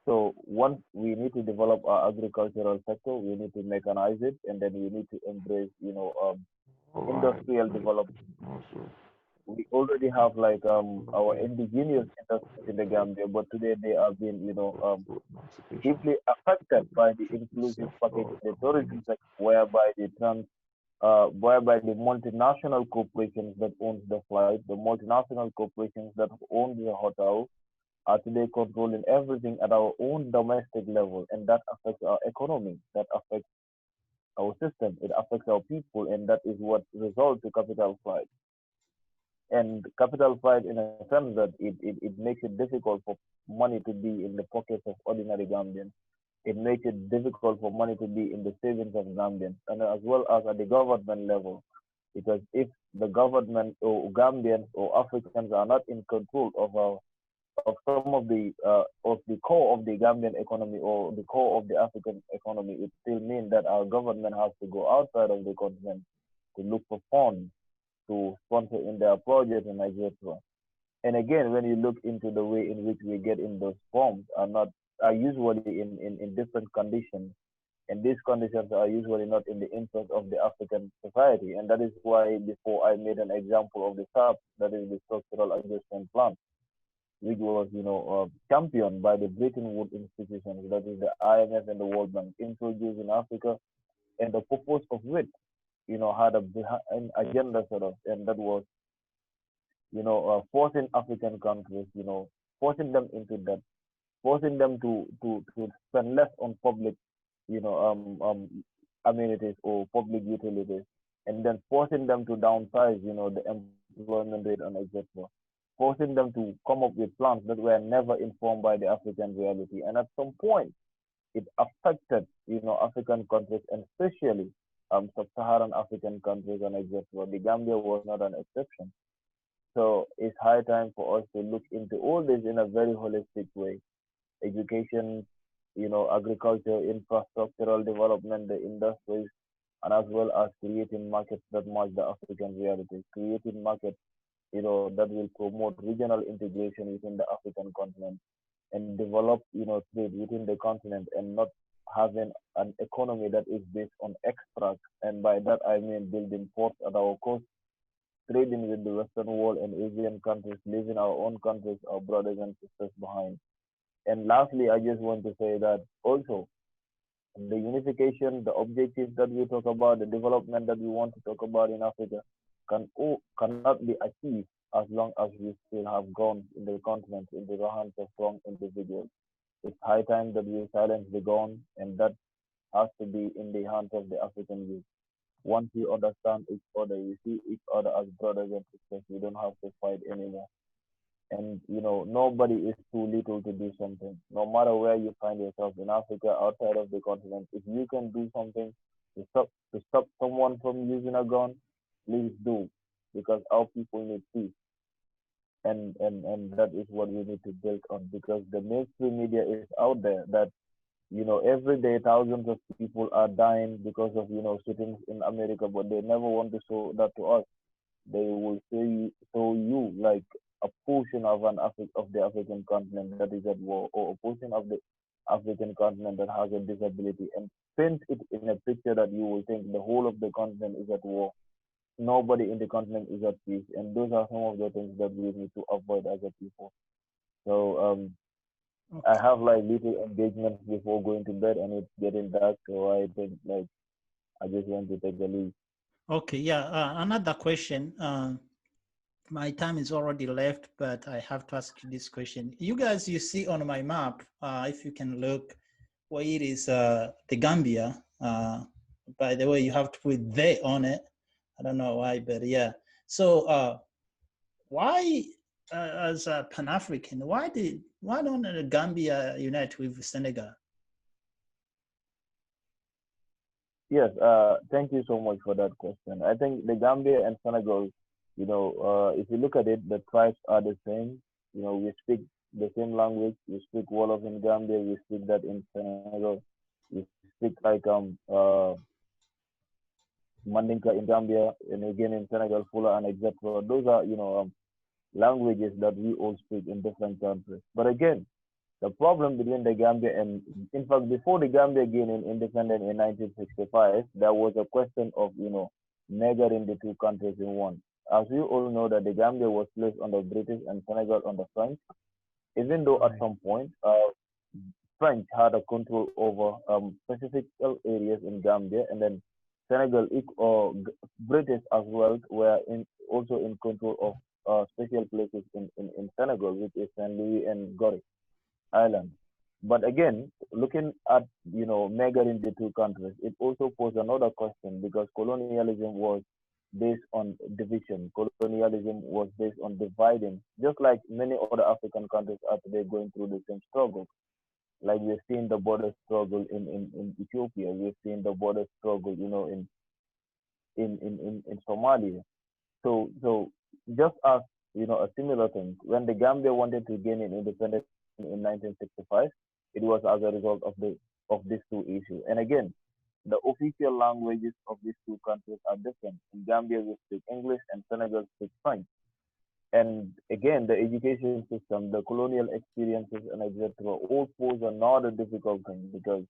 So once we need to develop our agricultural sector, we need to mechanize it, and then we need to embrace industrial development. We already have like our indigenous industries in the Gambia, but today they are being deeply affected by the inclusive package in the tourism sector, whereby the multinational corporations that own the flight, the multinational corporations that own the hotel, are today controlling everything at our own domestic level, and that affects our economy, that affects our system, it affects our people, and that is what results to capital flight. And capital flight, in a sense that it makes it difficult for money to be in the pockets of ordinary Gambians. It makes it difficult for money to be in the savings of Gambians, and as well as at the government level. Because if the government or Gambians or Africans are not in control of some of the core of the Gambian economy or the core of the African economy, it still means that our government has to go outside of the continent to look for funds to sponsor in their projects and etc. And again, when you look into the way in which we get in those forms are usually in different conditions. And these conditions are usually not in the interest of the African society. And that is why before I made an example of the SAP, that is the Structural Adjustment Plan, which was, championed by the Bretton Woods institutions, that is the IMF and the World Bank, introduced in Africa, and the purpose of which, had an agenda sort of, and that was, forcing African countries, forcing them into debt, forcing them to spend less on public, amenities or public utilities, and then forcing them to downsize, the employment rate and etc. Forcing them to come up with plans that were never informed by the African reality. And at some point, it affected, African countries, and especially sub-Saharan African countries and etc. The Gambia was not an exception. So it's high time for us to look into all this in a very holistic way. Education, agriculture, infrastructural development, the industries, and as well as creating markets that match the African reality, creating markets, that will promote regional integration within the African continent and develop, trade within the continent and not having an economy that is based on extracts. And by that, I mean building ports at our coast, trading with the Western world and Asian countries, leaving our own countries, our brothers and sisters behind. And lastly, I just want to say that also the unification, the objectives that we talk about, the development that we want to talk about in Africa cannot be achieved as long as we still have guns in the continent into the hands of strong individuals. It's high time that we silence the gun, and that has to be in the hands of the African youth. Once we understand each other, we see each other as brothers and sisters, we don't have to fight anymore. And nobody is too little to do something. No matter where you find yourself in Africa, outside of the continent, if you can do something to stop someone from using a gun, please do, because our people need peace. And that is what we need to build on, because the mainstream media is out there that every day thousands of people are dying because of shootings in America, but they never want to show that to us. They will show you like a portion of of the African continent that is at war, or a portion of the African continent that has a disability, and paint it in a picture that you will think the whole of the continent is at war. Nobody in the continent is at peace, and those are some of the things that we need to avoid as a people. So I have like little engagements before going to bed, and it's getting dark, so I think like I just want to take a leave. Okay, yeah. Another question. My time is already left, but I have to ask you this question. You guys, you see on my map, if you can look where it is, the Gambia. By the way, you have to put "they" on it. I don't know why, but yeah. So why, as a Pan-African, why don't the Gambia unite with Senegal? Yes, thank you so much for that question. I think the Gambia and Senegal, if you look at it, the tribes are the same. We speak the same language. We speak Wolof in Gambia. We speak that in Senegal. We speak like Mandinka in Gambia, and again in Senegal, Fula and etc. Those are languages that we all speak in different countries. But again, the problem between the Gambia and, in fact, before the Gambia gained independence in 1965, there was a question of, measuring the two countries in one. As we all know that the Gambia was placed under British and Senegal under French, even though at some point, French had a control over specific areas in Gambia, and then Senegal, British as well, were also in control of special places in Senegal, which is Saint Louis and Gorée Island. But again, looking at measuring the two countries, it also posed another question, because colonialism was based on division. Colonialism was based on dividing, just like many other African countries are today going through the same struggle. Like we've seen the border struggle in Ethiopia, we've seen the border struggle, in Somalia. So just as a similar thing, when the Gambia wanted to gain an independence in 1965, it was as a result of these two issues. And again, the official languages of these two countries are different. In Gambia, we speak English, and Senegal speak French. And again, the education system, the colonial experiences, and etc., all pose another difficult thing, because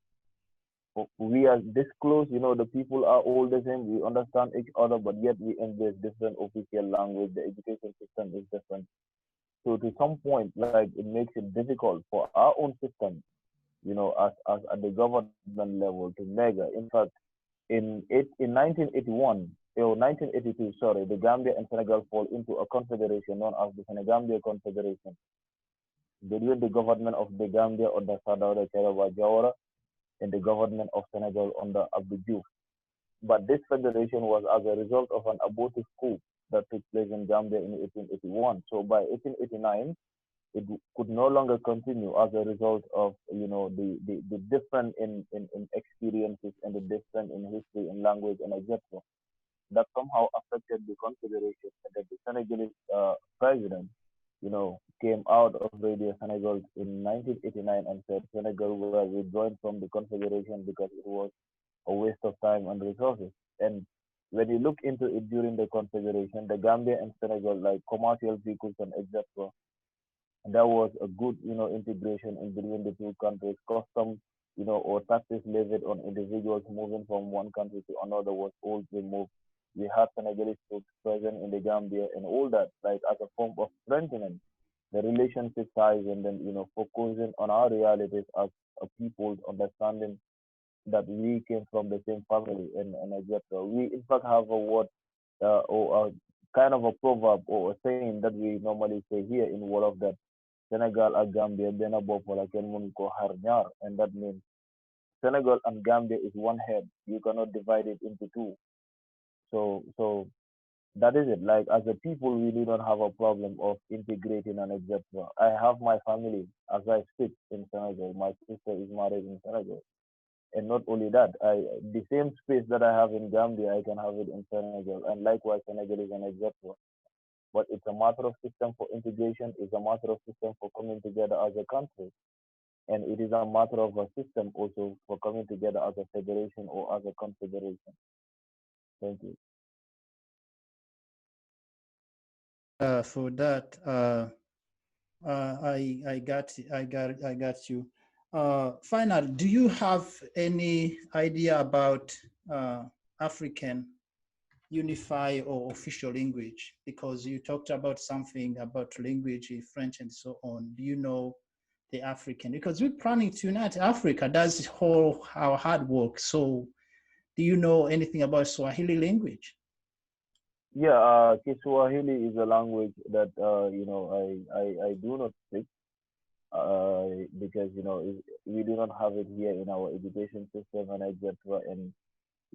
we are this close, the people are all the same, we understand each other, but yet we embrace different official language. The education system is different. So to some point, like, it makes it difficult for our own system, as at the government level to measure. In fact, in 1981, 1982, sorry, the Gambia and Senegal fall into a confederation known as the Senegambia Confederation, between the government of the Gambia under Sadauda Kairaba Jawara and the government of Senegal under Abdou Diouf. But this federation was as a result of an abortive coup that took place in Gambia in 1881. So by 1889, could no longer continue as a result of the different in experiences and the different in history and language and etc. That somehow affected the confederation, and that the Senegalese president, came out of Radio Senegal in 1989 and said Senegal were withdrawing from the confederation because it was a waste of time and resources. And when you look into it during the confederation, the Gambia and Senegal, like commercial vehicles and etc., there was a good, integration in between the two countries. Customs, or taxes levied on individuals moving from one country to another was all removed. We had Senegalese troops present in the Gambia and all that, like as a form of strengthening the relationship ties, and then, focusing on our realities as a people, understanding that we came from the same family and etc. We in fact have a word or a kind of a proverb or a saying that we normally say here in Wolof that Senegal and Gambia bena bopp wala ken mun ko har ñaar, and that means Senegal and Gambia is one head. You cannot divide it into two. So that is it. Like as a people, we do not have a problem of integrating and etc. I have my family as I speak in Senegal. My sister is married in Senegal. And not only that, the same space that I have in Gambia, I can have it in Senegal, and likewise Senegal is an example. But it's a matter of system for integration, it's a matter of system for coming together as a country, and it is a matter of a system also for coming together as a federation or as a confederation. Thank you. For that, I got you. Final, do you have any idea about African unify or official language? Because you talked about something about language, French and so on. Do you know the African? Because we're planning to unite Africa. That's whole our hard work. So do you know anything about Swahili language? Yeah, Kiswahili is a language that I do not speak because we do not have it here in our education system and etc. And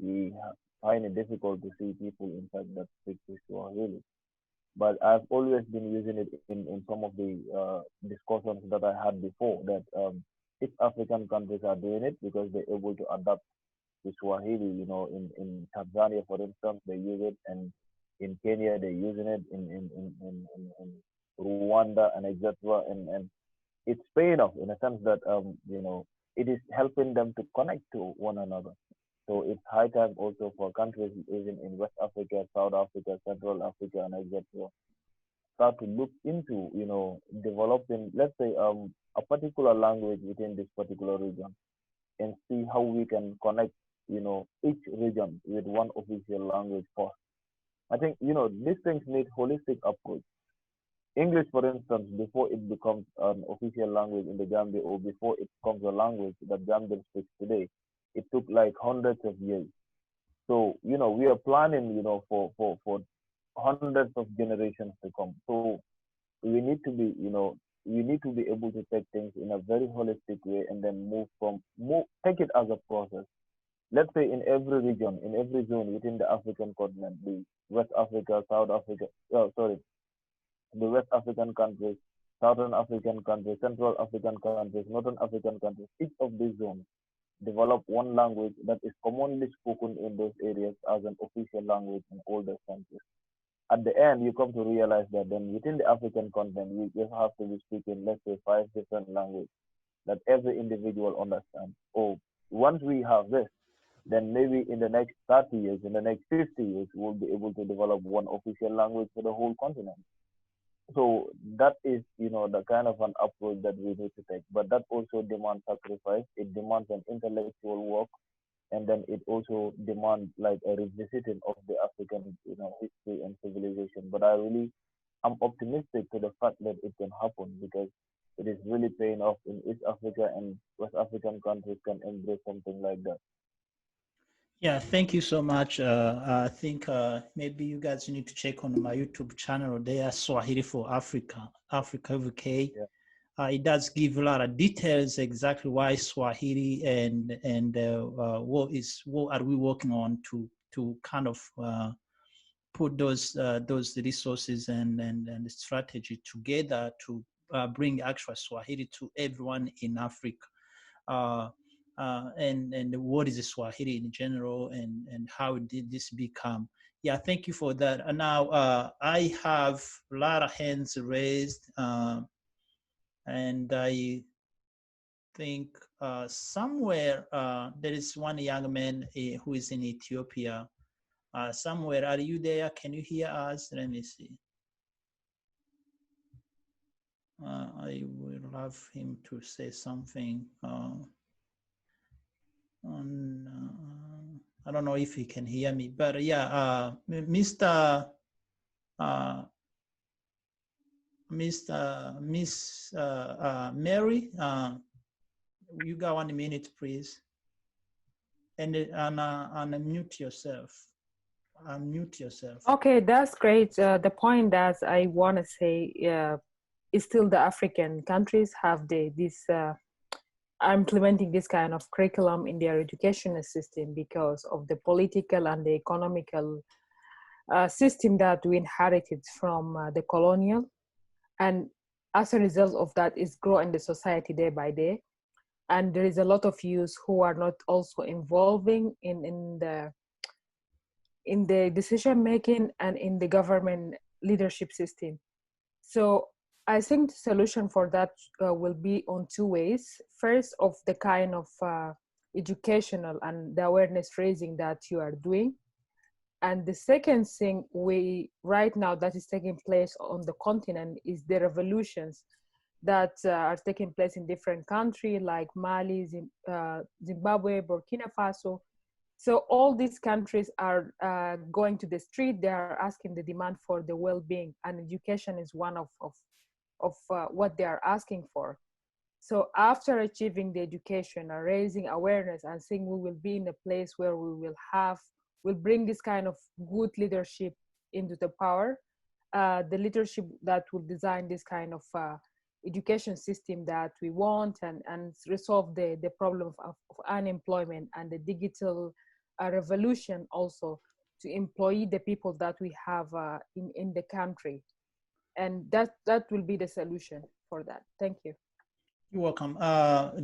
we find it difficult to see people in fact that speak Kiswahili. But I've always been using it in some of the discussions that I had before that if African countries are doing it because they're able to adapt to Swahili, in Tanzania, for instance, they use it, and in Kenya, they're using it, in Rwanda, and etc. And it's paying off in a sense that, it is helping them to connect to one another. So it's high time also for countries even in West Africa, South Africa, Central Africa, and etc. start to look into, developing, let's say, a particular language within this particular region, and see how we can connect, each region with one official language first. I think, these things need holistic approach. English, for instance, before it becomes an official language in the Gambia, or before it becomes a language that Gambia speaks today, it took like hundreds of years. So, we are planning, for hundreds of generations to come. So we need to be, we need to be able to take things in a very holistic way, and then take it as a process. Let's say in every region, in every zone within the African continent, the West Africa, South Africa, the West African countries, Southern African countries, Central African countries, Northern African countries, each of these zones develop one language that is commonly spoken in those areas as an official language in all those countries. At the end, you come to realize that then within the African continent, we just have to be speaking, let's say, 5 different languages that every individual understands. Or once we have this, then maybe in the next 30 years, in the next 50 years, we'll be able to develop one official language for the whole continent. So that is, the kind of an approach that we need to take. But that also demands sacrifice. It demands an intellectual work, and then it also demands like a revisiting of the African, history and civilization. But I'm optimistic to the fact that it can happen, because it is really paying off in East Africa, and West African countries can embrace something like that. Yeah, thank you so much. I think maybe you guys need to check on my YouTube channel there, Swahili for Africa, Africa UK. Yeah. It does give a lot of details exactly why Swahili and what are we working on to kind of put those resources and strategy together to bring actual Swahili to everyone in Africa. And what is Swahili in general, and how did this become? Yeah, thank you for that. And now I have a lot of hands raised, and I think somewhere there is one young man who is in Ethiopia. Somewhere, are you there? Can you hear us? Let me see. I will love him to say something. I don't know if he can hear me, but yeah, Mr. Miss Mary, you got 1 minute, please, and unmute yourself. Unmute yourself. Okay, that's great. The point that I want to say is still the African countries have are implementing this kind of curriculum in their educational system because of the political and the economical system that we inherited from the colonial. And as a result of that, is growing the society day by day. And there is a lot of youth who are not also involving in the decision making and in the government leadership system. So I think the solution for that will be on 2 ways. First, of the kind of educational and the awareness raising that you are doing. And the second thing right now that is taking place on the continent is the revolutions that are taking place in different countries like Mali, Zimbabwe, Burkina Faso. So all these countries are going to the street. They are asking the demand for the well-being, and education is one of what they are asking for. So after achieving the education and raising awareness and saying we will be in a place where we'll bring this kind of good leadership into the power, the leadership that will design this kind of education system that we want and resolve the problem of unemployment and the digital revolution also to employ the people that we have in the country. And that will be the solution for that. Thank you. You're welcome.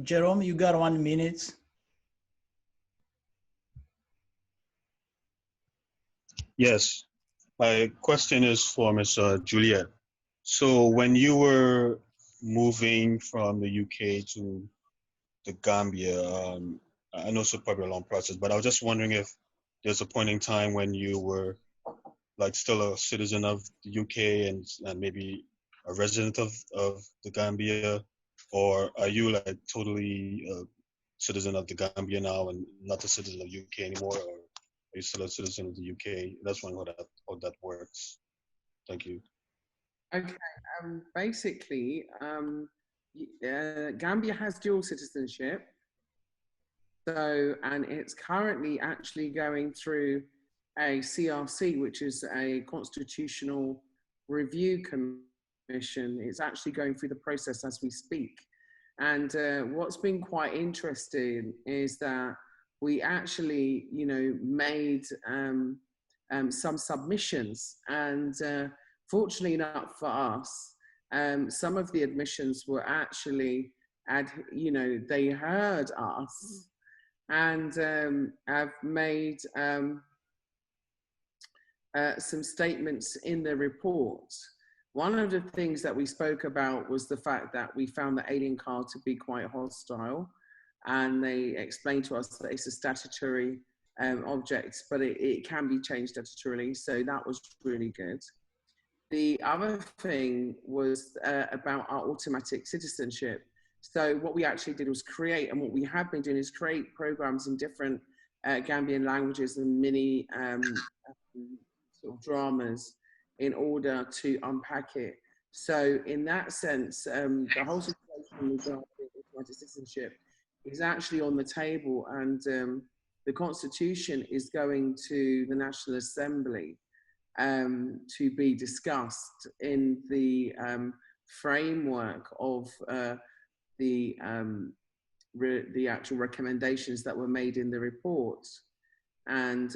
Jerome, you got 1 minute. Yes, my question is for Ms. Juliet. So when you were moving from the UK to the Gambia, I know it's probably a long process, but I was just wondering if there's a point in time when you were like still a citizen of the UK and maybe a resident of the Gambia, or are you like totally a citizen of the Gambia now and not a citizen of the UK anymore, or are you still a citizen of the UK? That's one how that works. Thank you. Okay, basically, Gambia has dual citizenship. So, and it's currently actually going through a CRC, which is a constitutional review commission. It's actually going through the process as we speak. And what's been quite interesting is that we actually, made some submissions, and fortunately enough for us, some of the admissions were actually, they heard us and have made some statements in the report. One of the things that we spoke about was the fact that we found the alien card to be quite hostile, and they explained to us that it's a statutory object, but it can be changed statutorily, so that was really good. The other thing was about our automatic citizenship. So what we actually did was create, and what we have been doing is create programs in different Gambian languages and mini sort of dramas in order to unpack it. So in that sense, the whole situation regarding automatic citizenship is actually on the table, and the Constitution is going to the National Assembly to be discussed in the framework of the actual recommendations that were made in the report. And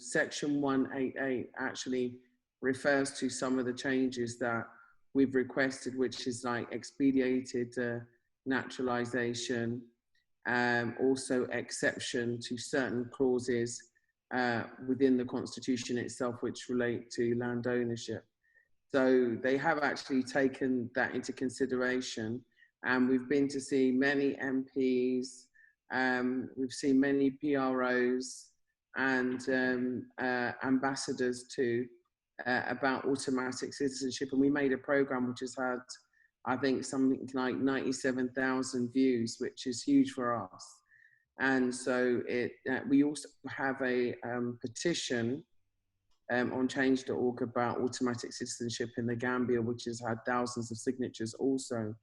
Section 188 actually refers to some of the changes that we've requested, which is like expedited naturalization, also exception to certain clauses within the constitution itself, which relate to land ownership. So they have actually taken that into consideration, and we've been to see many MPs, we've seen many PROs and ambassadors too about automatic citizenship, and we made a program which has had, I think, something like 97,000 views, which is huge for us. And so we also have a petition on change.org about automatic citizenship in the Gambia, which has had thousands of signatures also.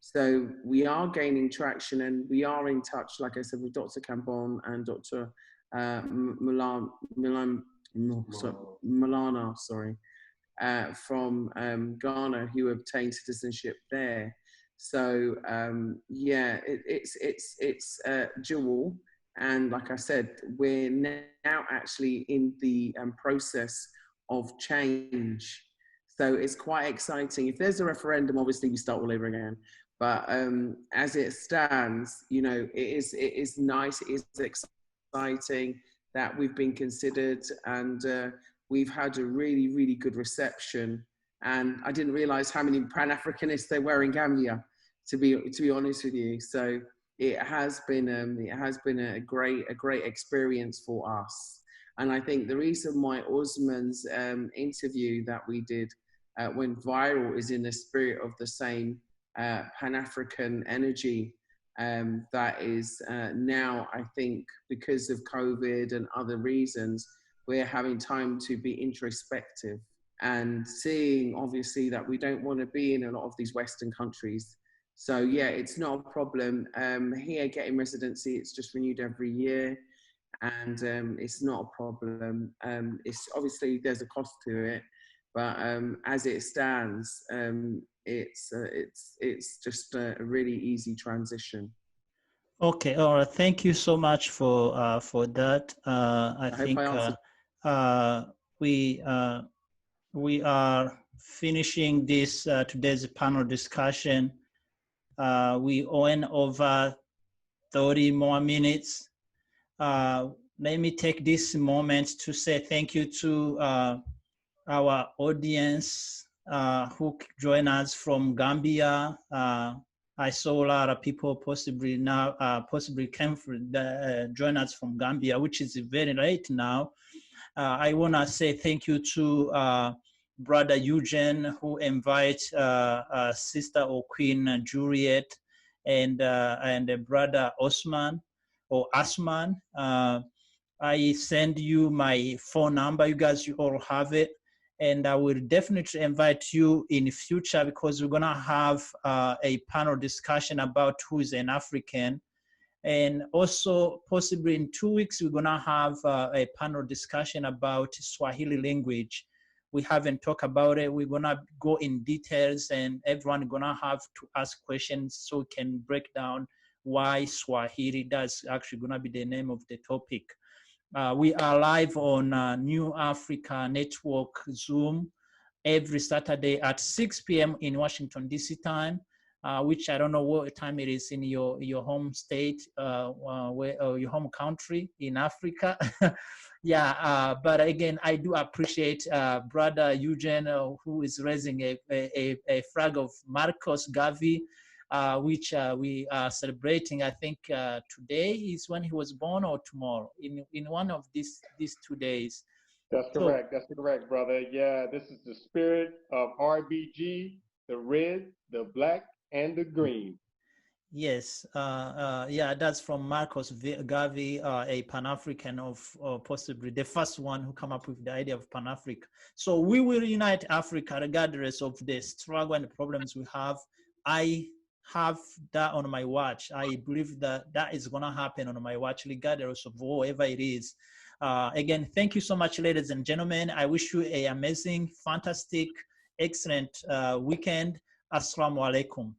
So we are gaining traction, and we are in touch, like I said, with Dr. Kambon and Dr. Malana, from Ghana, who obtained citizenship there. So yeah, it's dual, and like I said, we're now actually in the process of change. So it's quite exciting. If there's a referendum, obviously we start all over again. But as it stands, you know, it is nice, it is exciting that we've been considered, and we've had a really, really good reception. And I didn't realize how many Pan-Africanists there were in Gambia, to be honest with you. So it has been a great experience for us. And I think the reason why Ousman's interview that we did went viral is in the spirit of the same Pan-African energy that is now, I think, because of COVID and other reasons, we're having time to be introspective and seeing, obviously, that we don't want to be in a lot of these Western countries. So yeah, it's not a problem. Here, getting residency, it's just renewed every year, and it's not a problem. It's obviously, there's a cost to it, but as it stands, it's just a really easy transition. Okay, all right. Thank you so much for that. I think we are finishing this today's panel discussion. We went over 30 more minutes. Let me take this moment to say thank you to our audience who join us from Gambia. I saw a lot of people possibly came join us from Gambia, which is very late now. I want to say thank you to Brother Eugene, who invites Sister or Queen Juliet, and Brother Ousman or Ousman. I send you my phone number. You guys, you all have it. And I will definitely invite you in the future, because we're gonna have a panel discussion about who is an African. And also possibly in 2 weeks, we're gonna have a panel discussion about Swahili language. We haven't talked about it. We're gonna go in details, and everyone gonna have to ask questions so we can break down why Swahili. That's actually gonna be the name of the topic. We are live on New Africa Network Zoom every Saturday at 6 p.m. in Washington, D.C. time, which I don't know what time it is in your home state, your home country in Africa. Yeah, but again, I do appreciate Brother Eugene, who is raising a flag of Marcus Garvey, which we are celebrating. I think today is when he was born, or tomorrow, in one of these 2 days. That's correct. That's correct, brother. Yeah, this is the spirit of RBG, the red, the black, and the green. Yes, yeah, that's from Marcus Garvey, a Pan-African of possibly the first one who come up with the idea of Pan-Africa. So we will unite Africa regardless of the struggle and the problems we have. I have that on my watch. I believe that is going to happen on my watch, regardless of whatever it is. Again, thank you so much, ladies and gentlemen. I wish you an amazing, fantastic, excellent weekend. Assalamu alaikum.